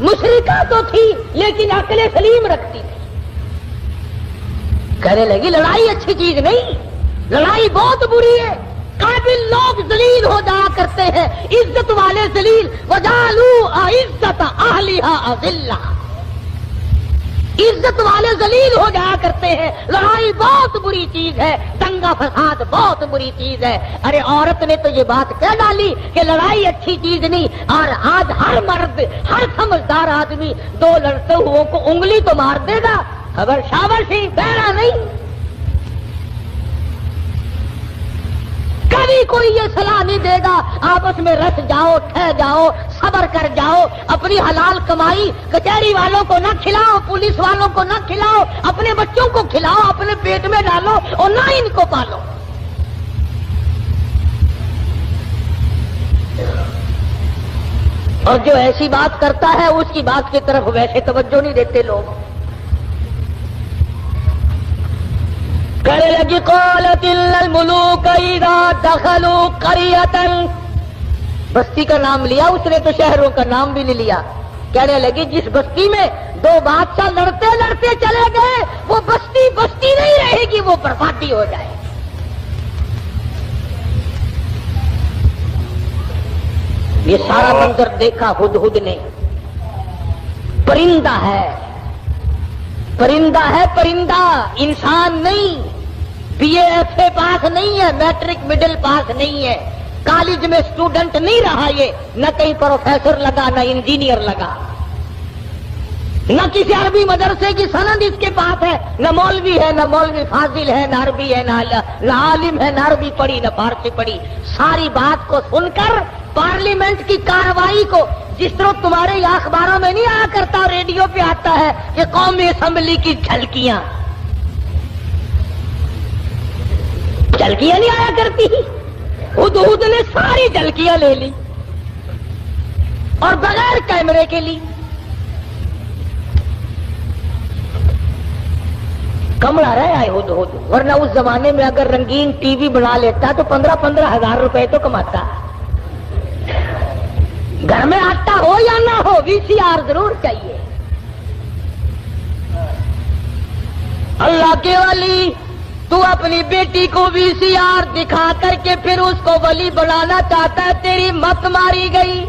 مشرکہ تو تھی لیکن عقل سلیم رکھتی تھی. کہنے لگی لڑائی اچھی چیز نہیں, لڑائی بہت بری ہے. قابل لوگ ذلیل ہو جایا کرتے ہیں, عزت والے ذلیل. وجعلوا عزت اہلها اذلہ. عزت والے ذلیل ہو جایا کرتے ہیں. لڑائی بہت بری چیز ہے, دنگا فساد بہت بری چیز ہے. ارے عورت نے تو یہ بات کہہ ڈالی کہ لڑائی اچھی چیز نہیں. اور آج ہر مرد, ہر سمجھدار آدمی دو لڑتے ہوئے کو انگلی تو مار دے گا, خبر شاور سی بہرا نہیں. کبھی کوئی یہ صلاح نہیں دے گا آپس میں رس جاؤ, ٹھہ جاؤ, صبر کر جاؤ, اپنی حلال کمائی کچہری والوں کو نہ کھلاؤ, پولیس والوں کو نہ کھلاؤ, اپنے بچوں کو کھلاؤ, اپنے پیٹ میں ڈالو اور نہ ان کو پالو. اور جو ایسی بات کرتا ہے اس کی بات کی طرف ویسے توجہ نہیں دیتے لوگ. کہنے لگی قالت ان الملوک اذا دخلوا قریۃ. بستی کا نام لیا اس نے تو شہروں کا نام بھی نہیں لیا. کہنے لگی جس بستی میں دو بادشاہ لڑتے لڑتے چلے گئے وہ بستی بستی نہیں رہے گی, وہ بربادی ہو جائے. یہ سارا منظر دیکھا ہدہد نے. پرندہ ہے, پرندہ ہے, پرندہ, انسان نہیں. بی اے ایف اے پاس نہیں ہے, میٹرک مڈل پاس نہیں ہے, کالج میں اسٹوڈنٹ نہیں رہا یہ, نہ کہیں پروفیسر لگا نہ انجینئر لگا, نہ کسی عربی مدرسے کی سند اس کے پاس ہے, نہ مولوی ہے, نہ مولوی فاضل ہے, نہ عربی ہے, نہ عالم ہے, نہ عربی پڑھی نہ فارسی پڑھی. ساری بات کو سن کر پارلیمنٹ کی کارروائی کو, جس طرح تمہارے یہ اخباروں میں نہیں آیا کرتا, ریڈیو پہ آتا ہے کہ قومی اسمبلی کی جھلکیاں نہیں آیا کرتی. ہدہد نے ساری جھلکیاں لے لی اور بغیر کیمرے کے لی. کمڑا رہا ہے ہدہد, ورنہ اس زمانے میں اگر رنگین ٹی وی بنا لیتا تو 15,000 روپے تو کماتا. گھر میں آٹا ہو یا نہ ہو وی سی آر ضرور چاہیے. اللہ کے ولی, تو اپنی بیٹی کو وی سی آر دکھا کر کے پھر اس کو ولی بنانا چاہتا ہے, تیری مت ماری گئی.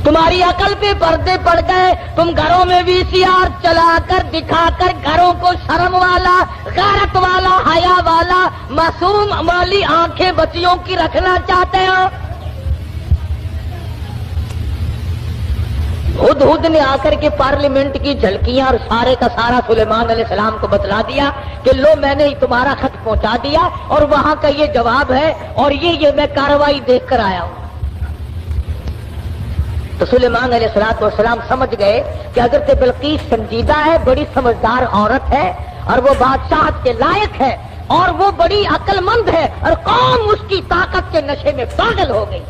تمہاری عقل پہ پردے پڑ گئے. تم گھروں میں وی سی آر چلا کر دکھا کر گھروں کو شرم والا, غیرت والا, حیا والا, معصوم والی آنکھیں بچیوں کی رکھنا چاہتے ہو. ہدہد نے آ کر کے پارلیمنٹ کی جھلکیاں اور سارے کا سارا سلیمان علیہ السلام کو بتلا دیا کہ لو میں نے تمہارا خط پہنچا دیا اور وہاں کا یہ جواب ہے اور یہ میں کارروائی دیکھ کر آیا ہوں. تو سلیمان علیہ السلام سمجھ گئے کہ حضرت بلقیس سنجیدہ ہے, بڑی سمجھدار عورت ہے اور وہ بادشاہت کے لائق ہے اور وہ بڑی عقل مند ہے اور قوم اس کی طاقت کے نشے میں پاگل ہو گئی.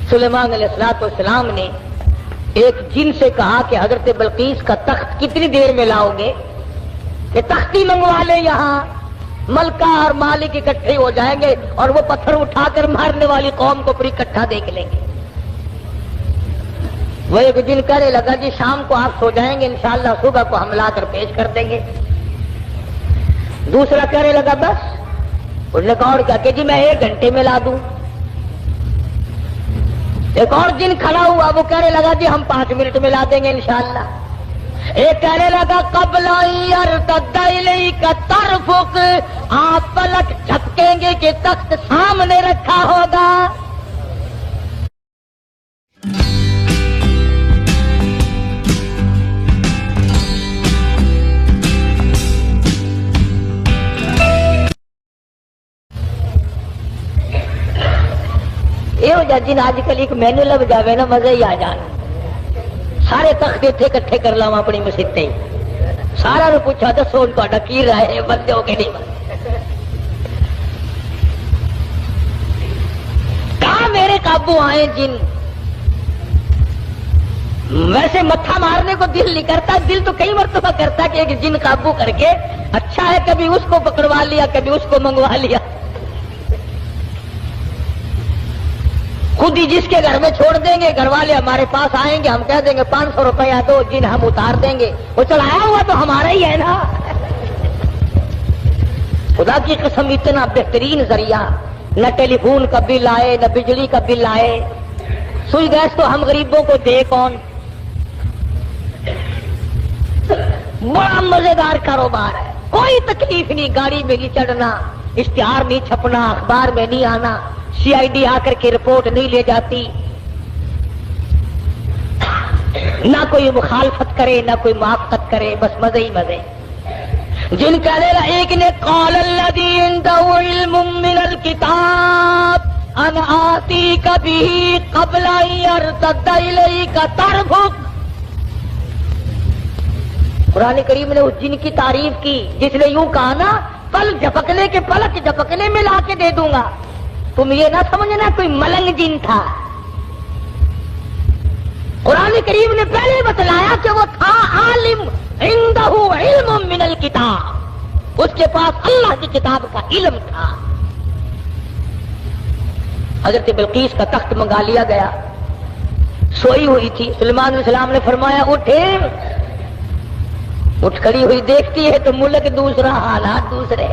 سلیمان علیہ السلام نے ایک جن سے کہا کہ حضرت بلقیس کا تخت کتنی دیر میں لاؤ گے, کہ تختی منگوا لے, یہاں ملکہ اور مالک اکٹھے ہو جائیں گے اور وہ پتھر اٹھا کر مارنے والی قوم کو پھر اکٹھا دیکھ لیں گے. وہ ایک دن کہنے لگا جی شام کو آپ سو جائیں گے, انشاءاللہ صبح کو ہم لا کر پیش کر دیں گے. دوسرا کہنے لگا بس اس نے کہا اور کیا کہ جی میں 1 گھنٹے میں لا دوں. ایک اور جن کھڑا ہوا وہ کہنے لگا جی ہم 5 منٹ میں لا دیں گے انشاءاللہ. ایک کہنے لگا قبل یرتد الیک طرفک، آپ پلٹ جھپکیں گے کہ تخت سامنے رکھا ہوگا. یہ ہو جا جن آج کل ایک مینو لگ جاوے نا مزے ہی آ جان. سارے تخت اتنے کٹھے کر لاوا اپنی مسیطیں، سارا نے پوچھا دسو تا کی رائے بندے ہو کہ نہیں بندے. کہاں میرے قابو آئے جن. ویسے متھا مارنے کو دل نہیں کرتا، دل تو کئی مرتبہ کرتا کہ ایک جن قابو کر کے اچھا ہے کبھی اس کو پکڑوا لیا کبھی اس کو منگوا لیا. خود ہی جس کے گھر میں چھوڑ دیں گے گھر والے ہمارے پاس آئیں گے، ہم کہہ دیں گے 500 روپیہ دو، جن ہم اتار دیں گے. وہ چلایا ہوا تو ہمارا ہی ہے نا. خدا کی قسم اتنا بہترین ذریعہ، نہ ٹیلی فون کا بل آئے نہ بجلی کا بل آئے. سوئی گیس تو ہم غریبوں کو دے کون. بڑا مزیدار کاروبار ہے، کوئی تکلیف نہیں. گاڑی میں نہیں چڑھنا، اشتہار نہیں چھپنا، اخبار میں نہیں آنا، CID آ کر کے رپورٹ نہیں لے جاتی، نہ کوئی مخالفت کرے نہ کوئی موافقت کرے، بس مزے ہی مزے. جن کا لے ایک نے قال الذی عنده علم من الکتاب انا آتیک به قبل ان یرتد الیک طرفک. قرآن کریم نے اس جن کی تعریف کی جس نے یوں کہا نا پل جھپکنے کے پلک جھپکنے میں لا کے دے دوں گا. تم یہ نہ سمجھنا کوئی ملنگ جن تھا. قرآن کریم نے پہلے بتلایا کہ وہ تھا عالم، عنده علم من الکتاب، اس کے پاس اللہ کی کتاب کا علم تھا. حضرت بلقیس کا تخت منگا لیا گیا، سوئی ہوئی تھی. سلیمان علیہ السلام نے فرمایا اٹھے. اٹھ کھڑی ہوئی دیکھتی ہے تو ملک دوسرا حالات دوسرے.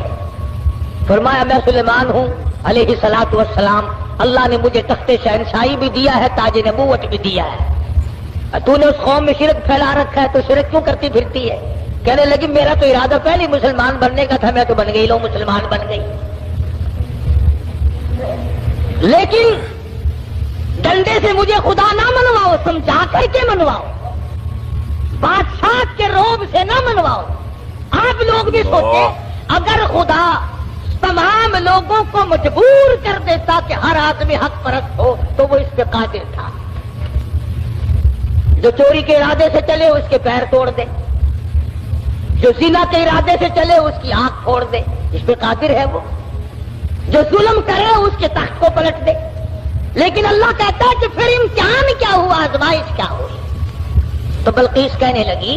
فرمایا میں سلیمان ہوں علیہ الصلوۃ والسلام، اللہ نے مجھے تخت شہنشاہی بھی دیا ہے، تاج نبوت بھی دیا ہے. تو نے اس قوم میں شرک پھیلا رکھا ہے تو شرک کیوں کرتی پھرتی ہے. کہنے لگی میرا تو ارادہ پہلے مسلمان بننے کا تھا، میں تو بن گئی، لو مسلمان بن گئی. لیکن ڈنڈے سے مجھے خدا نہ منواؤ، سمجھا کر کے منواؤ، بادشاہ کے روب سے نہ منواؤ. آپ لوگ بھی سوچیں اگر خدا تمام لوگوں کو مجبور کر دیتا کہ ہر آدمی حق پرست ہو تو وہ اس پہ قادر تھا. جو چوری کے ارادے سے چلے اس کے پیر توڑ دے، جو زنا کے ارادے سے چلے اس کی آنکھ پھوڑ دے، اس پہ قادر ہے وہ. جو ظلم کرے اس کے تخت کو پلٹ دے. لیکن اللہ کہتا ہے کہ پھر امتحان کیا ہوا، آزمائش کیا ہوئی. تو بلقیس کہنے لگی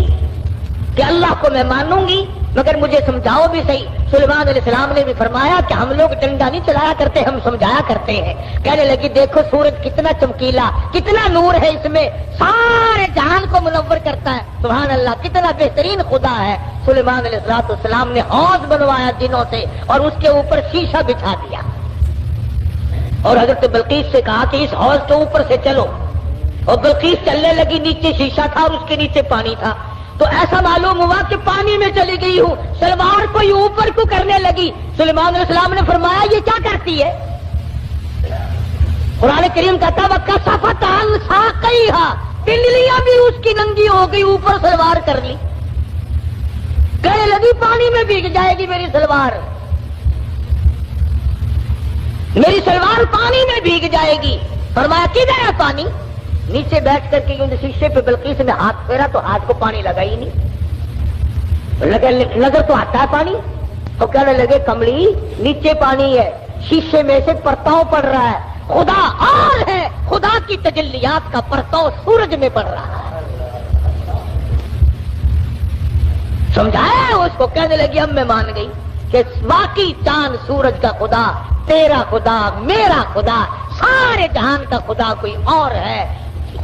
کہ اللہ کو میں مانوں گی مگر مجھے سمجھاؤ بھی صحیح. سلیمان علیہ السلام نے بھی فرمایا کہ ہم لوگ ڈنڈا نہیں چلایا کرتے، ہم سمجھایا کرتے ہیں. کہنے لگی دیکھو سورج کتنا چمکیلا، کتنا نور ہے اس میں، سارے جہان کو منور کرتا ہے. سبحان اللہ، کتنا بہترین خدا ہے. سلیمان علیہ السلام نے حوض بنوایا جنوں سے اور اس کے اوپر شیشہ بچھا دیا اور حضرت بلقیس سے کہا کہ اس حوض کے اوپر سے چلو. اور بلقیس چلنے لگی، نیچے شیشہ تھا اور اس کے نیچے پانی تھا. تو ایسا معلوم ہوا کہ پانی میں چلی گئی ہوں. سلوار کو یہ اوپر کو کرنے لگی. سلیمان علیہ السلام نے فرمایا یہ کیا کرتی ہے. قرآن کریم کہتا وَكَسَفَتْ عَنْ سَاقَيْهَا، پنڈلیاں بھی اس کی ننگی ہو گئی، اوپر سلوار کر لی. کہنے لگی پانی میں بھیگ جائے گی میری سلوار، میری سلوار پانی میں بھیگ جائے گی. فرمایا کدھر ہے پانی. نیچے بیٹھ کر کے شیشے پہ بلقیس نے ہاتھ پھیرا تو ہاتھ کو پانی لگا ہی نہیں. نظر تو آتا ہے پانی. تو کہنے لگے کملی نیچے پانی ہے، شیشے میں سے پرتاؤ پڑ رہا ہے. خدا اور ہے، خدا کی تجلیات کا پرتاؤ سورج میں پڑ رہا ہے. سمجھایا اس کو. کہنے لگی اب میں مان گئی کہ واقعی چاند سورج کا خدا، تیرا خدا، میرا خدا، سارے جہان کا خدا کوئی اور ہے.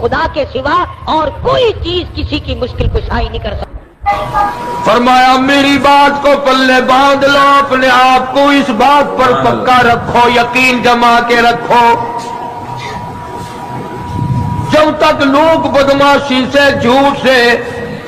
خدا کے سوا اور کوئی چیز کسی کی مشکل کشائی نہیں کر سکتی. فرمایا میری بات کو پلے باندھ لو، اپنے آپ کو اس بات پر پکا رکھو، یقین جما کے رکھو، جب تک لوگ بدماشی سے، جھوٹ سے،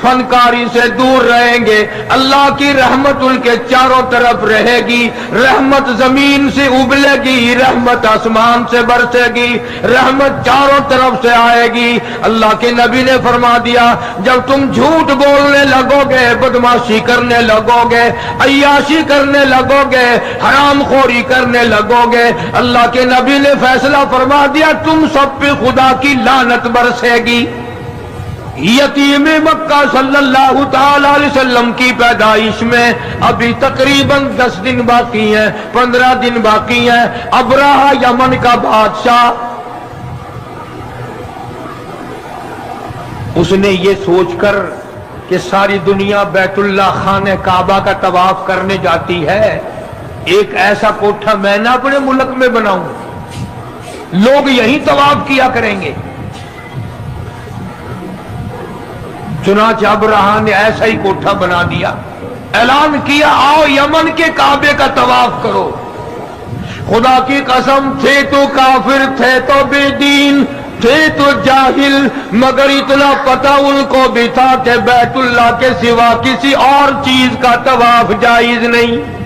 فنکاری سے دور رہیں گے، اللہ کی رحمت ان کے چاروں طرف رہے گی، رحمت زمین سے ابلے گی، رحمت آسمان سے برسے گی، رحمت چاروں طرف سے آئے گی۔ اللہ کے نبی نے فرما دیا جب تم جھوٹ بولنے لگو گے، بدماشی کرنے لگو گے، عیاشی کرنے لگو گے، حرام خوری کرنے لگو گے، اللہ کے نبی نے فیصلہ فرما دیا تم سب پہ خدا کی لعنت برسے گی۔ یتیم مکہ صلی اللہ تعالی علیہ وسلم کی پیدائش میں ابھی تقریباً 10 دن باقی ہیں، 15 دن باقی ہیں۔ ابرہہ یمن کا بادشاہ، اس نے یہ سوچ کر کہ ساری دنیا بیت اللہ خانہ کعبہ کا طواف کرنے جاتی ہے، ایک ایسا کوٹھا میں نہ اپنے ملک میں بناؤں، لوگ یہی طواف کیا کریں گے۔ چنانچہ ابرہہ نے ایسا ہی کوٹھا بنا دیا، اعلان کیا آؤ یمن کے کعبے کا طواف کرو۔ خدا کی قسم تھے تو کافر، تھے تو بے دین، تھے تو جاہل، مگر اتنا پتہ ان کو بھی تھا کہ بیت اللہ کے سوا کسی اور چیز کا طواف جائز نہیں۔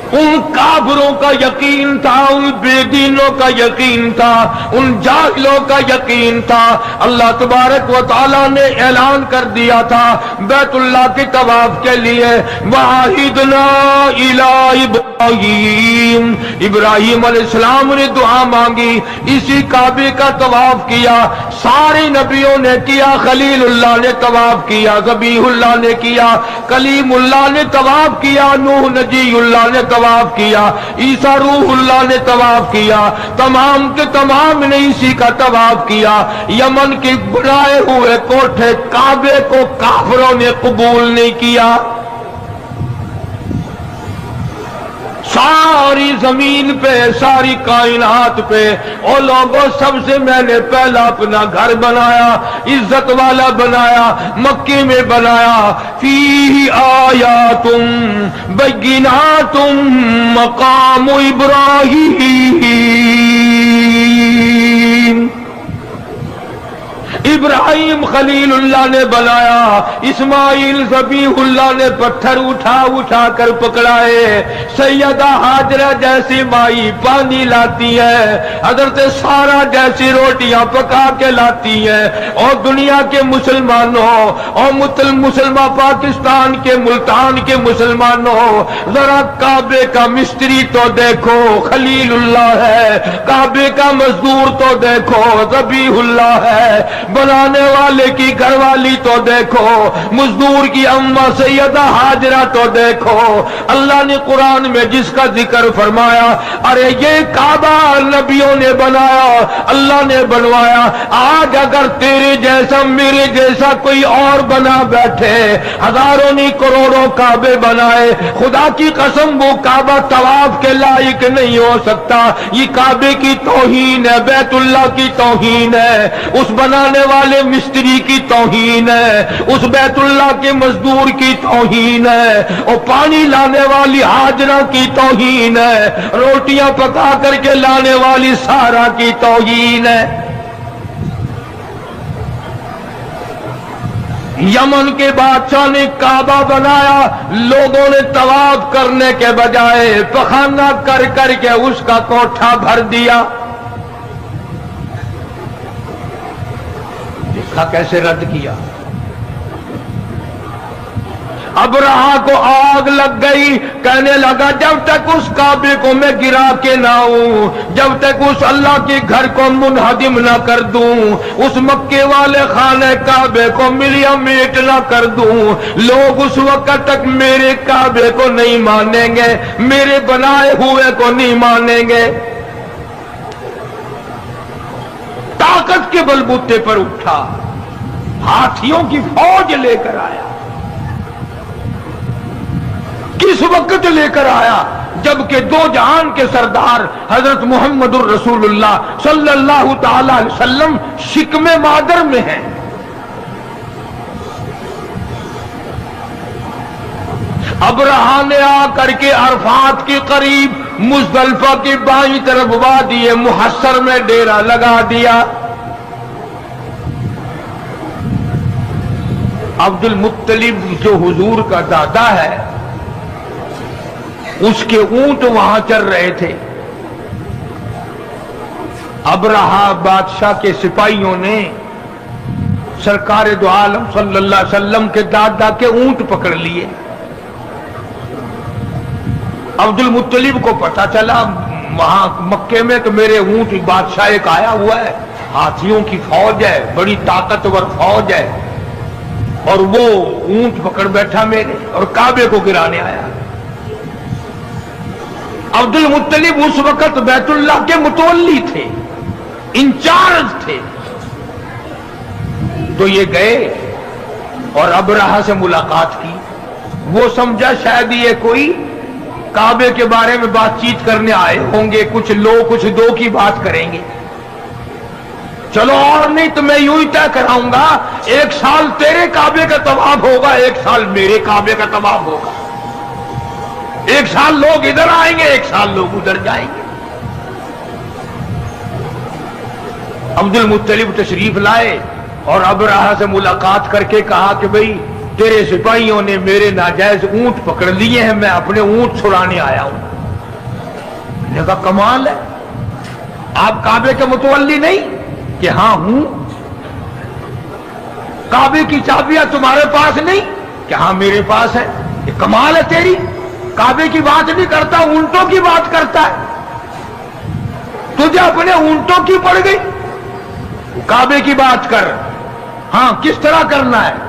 ان کافروں کا یقین تھا، ان بے دینوں کا یقین تھا، ان جاہلوں کا یقین تھا۔ اللہ تبارک و تعالیٰ نے اعلان کر دیا تھا بیت اللہ کے طواف کے لیے وَعَهِدْنَا إِلَىٰ إِبْرَاهِيمَ، ابراہیم علیہ السلام نے دعا مانگی، اسی کعبے کا طواف کیا، سارے نبیوں نے کیا، خلیل اللہ نے طواف کیا، ذبیح اللہ نے کیا، کلیم اللہ نے طواف کیا، نوح نجی اللہ نے طواف کیا، عیسیٰ روح اللہ نے طواف کیا، تمام کے تمام نے اسی کا طواف کیا۔ یمن کے بنائے ہوئے کوٹھے کعبے کو کافروں نے قبول نہیں کیا۔ ساری زمین پہ، ساری کائنات پہ او لوگوں سب سے میں نے پہلا اپنا گھر بنایا، عزت والا بنایا، مکے میں بنایا۔ فیہ آیاتم بیناتم مقام ابراہیم، ابراہیم خلیل اللہ نے بنایا، اسماعیل ذبیح اللہ نے پتھر اٹھا اٹھا کر پکڑائے، سیدہ ہاجرہ جیسی مائی پانی لاتی ہے، حضرت سارہ جیسی روٹیاں پکا کے لاتی ہے۔ اور دنیا کے مسلمانوں اور مسلمان پاکستان کے ملتان کے مسلمانوں، ذرا کعبے کا مستری تو دیکھو خلیل اللہ ہے، کعبے کا مزدور تو دیکھو ذبیح اللہ ہے، بنانے والے کی گھر والی تو دیکھو، مزدور کی اماں سیدہ ہاجرہ تو دیکھو۔ اللہ نے قرآن میں جس کا ذکر فرمایا، ارے یہ کعبہ نبیوں نے بنایا، اللہ نے بنوایا، آج اگر تیرے جیسا میرے جیسا کوئی اور بنا بیٹھے، ہزاروں نہیں کروڑوں کعبے بنائے، خدا کی قسم وہ کعبہ طواف کے لائق نہیں ہو سکتا۔ یہ کعبے کی توہین ہے، بیت اللہ کی توہین ہے، اس بنانے والے مستری کی توہین ہے، اس بیت اللہ کے مزدور کی توہین ہے، اور پانی لانے والی ہاجرہ کی توہین ہے، روٹیاں پکا کر کے لانے والی سارہ کی توہین ہے۔ یمن کے بادشاہ نے کعبہ بنایا، لوگوں نے طواف کرنے کے بجائے پخانہ کر کر کے اس کا کوٹھا بھر دیا۔ دیکھا کیسے رد کیا۔ ابرہہ کو آگ لگ گئی، کہنے لگا جب تک اس کعبے کو میں گرا کے نہ ہوں، جب تک اس اللہ کے گھر کو منہدم نہ کر دوں، اس مکے والے خانہ کعبے کو ملیا میٹ نہ کر دوں، لوگ اس وقت تک میرے کعبے کو نہیں مانیں گے، میرے بنائے ہوئے کو نہیں مانیں گے۔ طاقت کے بلبوتے پر اٹھا، ہاتھیوں کی فوج لے کر آیا۔ کس وقت لے کر آیا؟ جبکہ دو جہان کے سردار حضرت محمد الرسول اللہ صلی اللہ تعالی علیہ وسلم شکم مادر میں ہیں، ابرہا نے آ کر کے عرفات کے قریب مزدلفہ کی بائیں طرف وادی محصر میں ڈیرا لگا دیا. عبد المطلب جو حضور کا دادا ہے اس کے اونٹ وہاں چل رہے تھے. ابرہا بادشاہ کے سپاہیوں نے سرکار دو عالم صلی اللہ علیہ وسلم کے دادا کے اونٹ پکڑ لیے. عبد المطلب کو پتا چلا وہاں مکے میں کہ میرے اونٹ بادشاہ ایک آیا ہوا ہے, ہاتھیوں کی فوج ہے, بڑی طاقتور فوج ہے, اور وہ اونٹ پکڑ بیٹھا میرے اور کعبے کو گرانے آیا. عبد المطلب اس وقت بیت اللہ کے متولی تھے, انچارج تھے. تو یہ گئے اور ابرہا سے ملاقات کی. وہ سمجھا شاید یہ کوئی کعبے کے بارے میں بات چیت کرنے آئے ہوں گے, کچھ لو کچھ دو کی بات کریں گے. چلو اور نہیں تو میں یوں ہی طے کراؤں گا, ایک سال تیرے کعبے کا طواف ہوگا, ایک سال میرے کعبے کا طواف ہوگا. ایک سال لوگ ادھر آئیں گے, ایک سال لوگ ادھر جائیں گے. عبد المطلب تشریف لائے اور ابرہا سے ملاقات کر کے کہا کہ بھئی تیرے سپاہیوں نے میرے ناجائز اونٹ پکڑ لیے ہیں, میں اپنے اونٹ چھڑانے آیا ہوں. نے کہا کمال ہے, آپ کعبے کے متولی نہیں؟ کہ ہاں ہوں. کعبے کی چابیاں تمہارے پاس نہیں؟ کہ ہاں میرے پاس ہے. یہ کمال ہے تیری, کعبے کی بات نہیں کرتا, اونٹوں کی بات کرتا ہے. تجھے اپنے اونٹوں کی پڑ گئی, کعبے کی بات کر. ہاں کس طرح کرنا ہے؟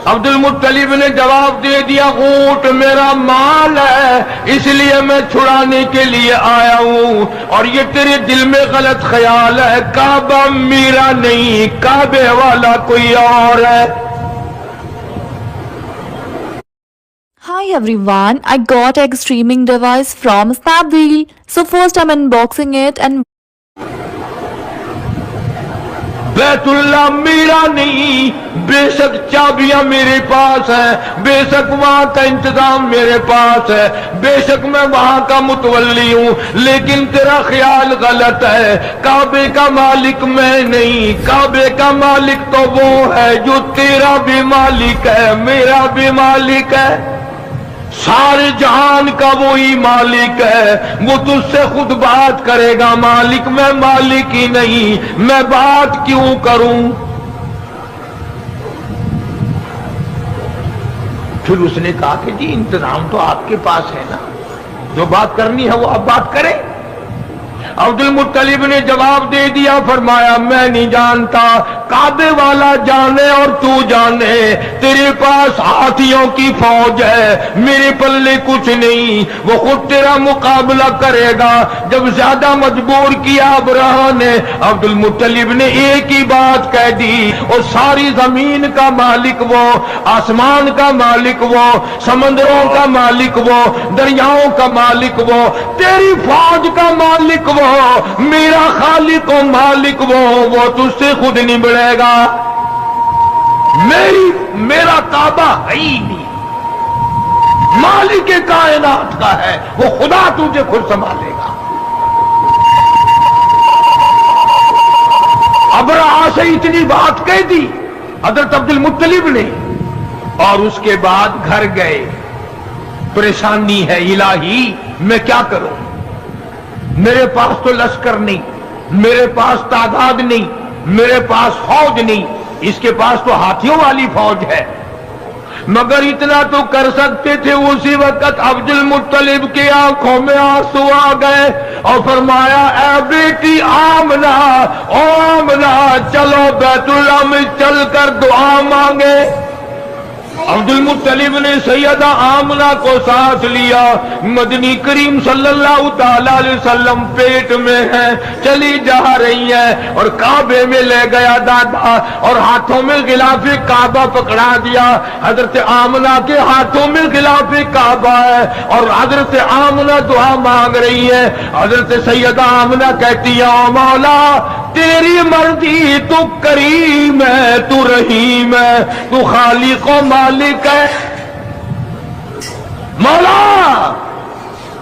عبد المطلب نے جواب دے دیا اونٹ میرا مال ہے, اس لیے میں چھڑانے کے لیے آیا ہوں, اور یہ تیرے دل میں غلط خیال ہے, کعبہ میرا نہیں, کعبے والا کوئی اور ہے. Hi everyone, I got egg streaming device from Snapdeal. So first I'm unboxing it and بیت اللہ میرا نہیں, بے شک چابیاں میرے پاس ہیں, بے شک وہاں کا انتظام میرے پاس ہے, بے شک میں وہاں کا متولی ہوں, لیکن تیرا خیال غلط ہے. کعبے کا مالک میں نہیں, کعبے کا مالک تو وہ ہے جو تیرا بھی مالک ہے, میرا بھی مالک ہے. سارے جہان کا وہی مالک ہے, وہ تجھ سے خود بات کرے گا. مالک میں مالک ہی نہیں, میں بات کیوں کروں؟ پھر اس نے کہا کہ جی انتظام تو آپ کے پاس ہے نا, جو بات کرنی ہے وہ آپ بات کریں. عبد المطلب نے جواب دے دیا, فرمایا میں نہیں جانتا, کعبے والا جانے اور تو جانے. تیرے پاس ہاتھیوں کی فوج ہے, میرے پلے کچھ نہیں, وہ خود تیرا مقابلہ کرے گا. جب زیادہ مجبور کیا ابرہا نے, عبد المطلب نے ایک ہی بات کہہ دی, اور ساری زمین کا مالک وہ, آسمان کا مالک وہ, سمندروں کا مالک وہ, دریاؤں کا مالک وہ, تیری فوج کا مالک وہ, میرا خالق و مالک وہ تجھ سے خود نہیں بڑھے گا. میرا کعبہ ہے ہی نہیں, مالک کائنات کا ہے, وہ خدا تجھے خود سنبھالے گا. ابرہا سے اتنی بات کہہ دی حضرت عبد المطلب نے, اور اس کے بعد گھر گئے. پریشانی ہے الہی, میں کیا کروں؟ میرے پاس تو لشکر نہیں, میرے پاس تعداد نہیں, میرے پاس فوج نہیں, اس کے پاس تو ہاتھیوں والی فوج ہے. مگر اتنا تو کر سکتے تھے. اسی وقت عبد المطلب کی آنکھوں میں آنسو آ گئے اور فرمایا اے بیٹی آمنہ, او آمنہ چلو بیت اللہ میں چل کر دعا مانگے. عبد المطلب نے سیدہ آمنہ کو ساتھ لیا. مدنی کریم صلی اللہ تعالی علیہ وسلم پیٹ میں ہیں, چلی جا رہی ہیں, اور کعبے میں لے گیا دادا, اور ہاتھوں میں غلاف کعبہ پکڑا دیا. حضرت آمنہ کے ہاتھوں میں غلاف کعبہ ہے, اور حضرت آمنہ دعا مانگ رہی ہے. حضرت سیدہ آمنہ کہتی ہے او مولا تیری مرضی, تو کریم ہے, تو رحیم ہے, تو خالق و مالک ہے. مولا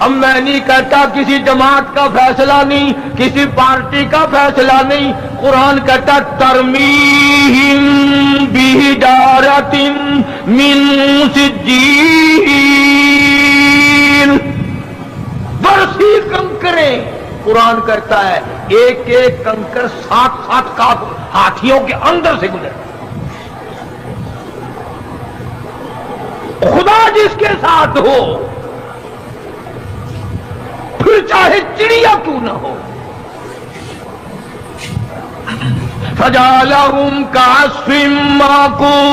اب میں نہیں کہتا کسی جماعت کا فیصلہ نہیں، کسی پارٹی کا فیصلہ نہیں، قرآن کہتا ترمیہم بحجارۃ من سجیل، برسی کنکریں، قرآن کرتا ہے ایک ایک کنکر 7 کا ہاتھیوں کے اندر سے گزر۔ خدا جس کے ساتھ ہو پھر چاہے چڑیا کیوں نہ ہو، فجعلہم کعصف مأکول،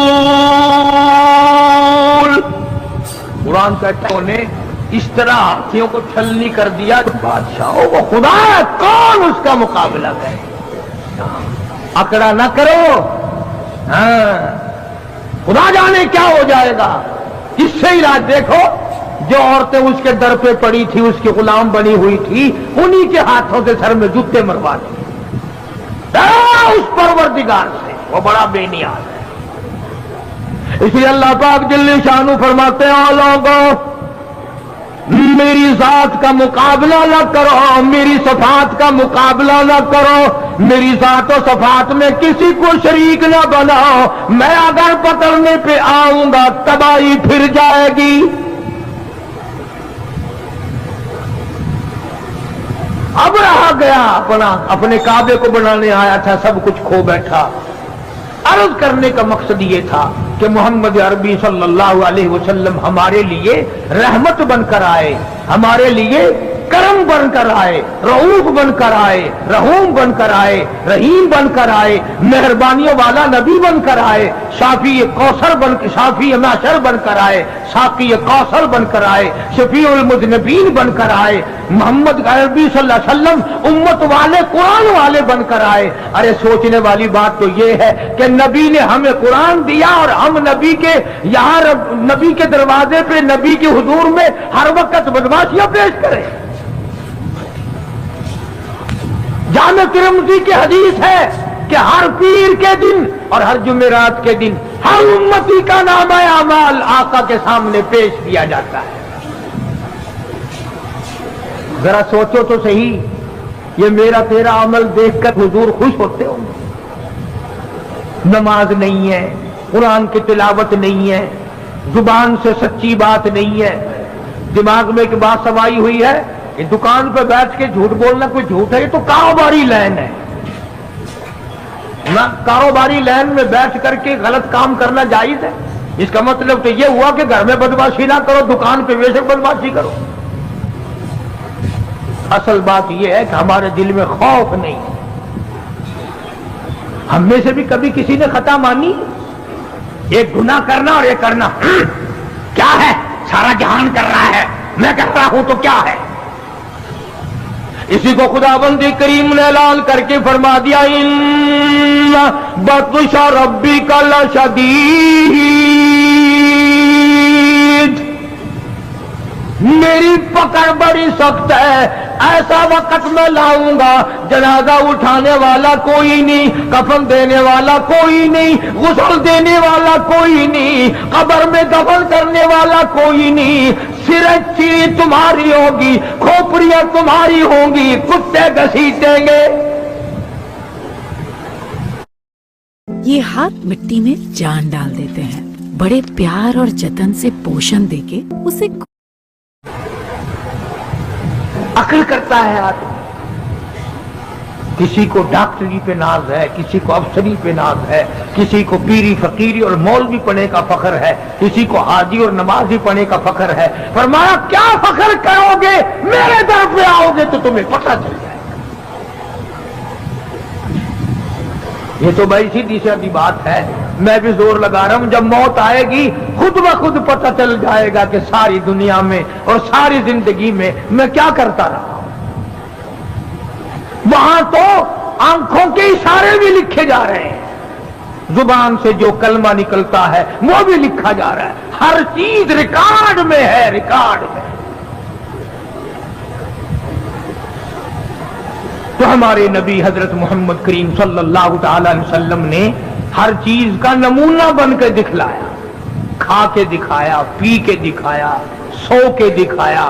قرآن کہتا ہے انہیں اس طرح ہاتھیوں کو چھلنی کر دیا۔ بادشاہ وہ خدا ہے، کون اس کا مقابلہ کرے؟ اکڑا نہ کرو، ہاں خدا جانے کیا ہو جائے گا۔ اس سے علاج دیکھو، جو عورتیں اس کے در پہ پڑی تھی، اس کی غلام بنی ہوئی تھی، انہی کے ہاتھوں سے سر میں جوتے مروا دی۔ اس پروردگار سے وہ بڑا بے نیاز ہے۔ اس لیے اللہ پاک جل شانہ فرماتے ہیں او لوگوں، میری ذات کا مقابلہ نہ کرو، میری صفات کا مقابلہ نہ کرو، میری ذات و صفات میں کسی کو شریک نہ بناؤ۔ میں اگر پکڑنے پہ آؤں گا تباہی پھر جائے گی۔ اب رہا گیا اپنے کعبے کو بنانے آیا تھا، سب کچھ کھو بیٹھا۔ عرض کرنے کا مقصد یہ تھا کہ محمد عربی صلی اللہ علیہ وسلم ہمارے لیے رحمت بن کر آئے، ہمارے لیے کرم بن کر آئے، رؤوف بن کر آئے، رحوم بن کر آئے، رحیم بن کر آئے، مہربانیوں والا نبی بن کر آئے، شافی کوثر شافی معشر بن کر آئے، ساقی کوثر بن کر آئے، شفیع المذنبین بن کر آئے، محمد عربی صلی اللہ علیہ وسلم امت والے قرآن والے بن کر آئے۔ ارے سوچنے والی بات تو یہ ہے کہ نبی نے ہمیں قرآن دیا اور ہم نبی کے یہاں نبی کے دروازے پہ نبی کے حضور میں ہر وقت بدماشیاں پیش کریں۔ جامع ترمذی کی حدیث ہے کہ ہر پیر کے دن اور ہر جمعرات کے دن ہر امتی کا نامہ اعمال آقا کے سامنے پیش کیا جاتا ہے۔ ذرا سوچو تو صحیح، یہ میرا تیرا عمل دیکھ کر حضور خوش ہوتے ہوں گے؟ نماز نہیں ہے، قرآن کی تلاوت نہیں ہے، زبان سے سچی بات نہیں ہے، دماغ میں ایک بات سوائی ہوئی ہے کہ دکان پہ بیٹھ کے جھوٹ بولنا کوئی جھوٹ ہے، یہ تو کاروباری لائن ہے نا۔ کاروباری لائن میں بیٹھ کر کے غلط کام کرنا جائز ہے؟ اس کا مطلب تو یہ ہوا کہ گھر میں بدماشی نہ کرو، دکان پہ بے شک بدماشی کرو۔ اصل بات یہ ہے کہ ہمارے دل میں خوف نہیں۔ ہم میں سے بھی کبھی کسی نے خطا مانی؟ ایک گناہ کرنا اور یہ کرنا کیا ہے؟ سارا جہان کر رہا ہے، میں کر رہا ہوں تو کیا ہے؟ اسی کو خداوند کریم نے اعلان کر کے فرما دیا ان بطش ربک لشدید، میری پکڑ بڑی سخت ہے، ایسا وقت میں لاؤں گا جنازہ اٹھانے والا کوئی نہیں، کفن دینے والا کوئی نہیں، غسل دینے والا کوئی نہیں، قبر میں دفن کرنے والا کوئی نہیں، سرچی تمہاری ہوگی، کھوپڑیاں تمہاری ہوں گی، کتے گھسیٹیں گے۔ یہ ہاتھ مٹی میں جان ڈال دیتے ہیں، بڑے پیار اور جتن سے پوشن دے کے اسے عقل کرتا ہے آدمی۔ کسی کو ڈاکٹری پہ ناز ہے، کسی کو افسری پہ ناز ہے، کسی کو پیری فقیری اور مولوی پنے کا فخر ہے، کسی کو حاجی اور نمازی پنے کا فخر ہے۔ فرمایا کیا فخر کرو گے؟ میرے در پہ آؤ گے تو تمہیں پتہ چل جائے گا۔ یہ تو بھائی سیدھی سادی بات ہے، میں بھی زور لگا رہا ہوں، جب موت آئے گی خود بخود پتہ چل جائے گا کہ ساری دنیا میں اور ساری زندگی میں میں کیا کرتا رہا ہوں۔ وہاں تو آنکھوں کے اشارے بھی لکھے جا رہے ہیں، زبان سے جو کلمہ نکلتا ہے وہ بھی لکھا جا رہا ہے، ہر چیز ریکارڈ میں ہے، ریکارڈ میں۔ تو ہمارے نبی حضرت محمد کریم صلی اللہ تعالی علیہ وسلم نے ہر چیز کا نمونہ بن کے دکھلایا، کھا کے دکھایا، پی کے دکھایا، سو کے دکھایا،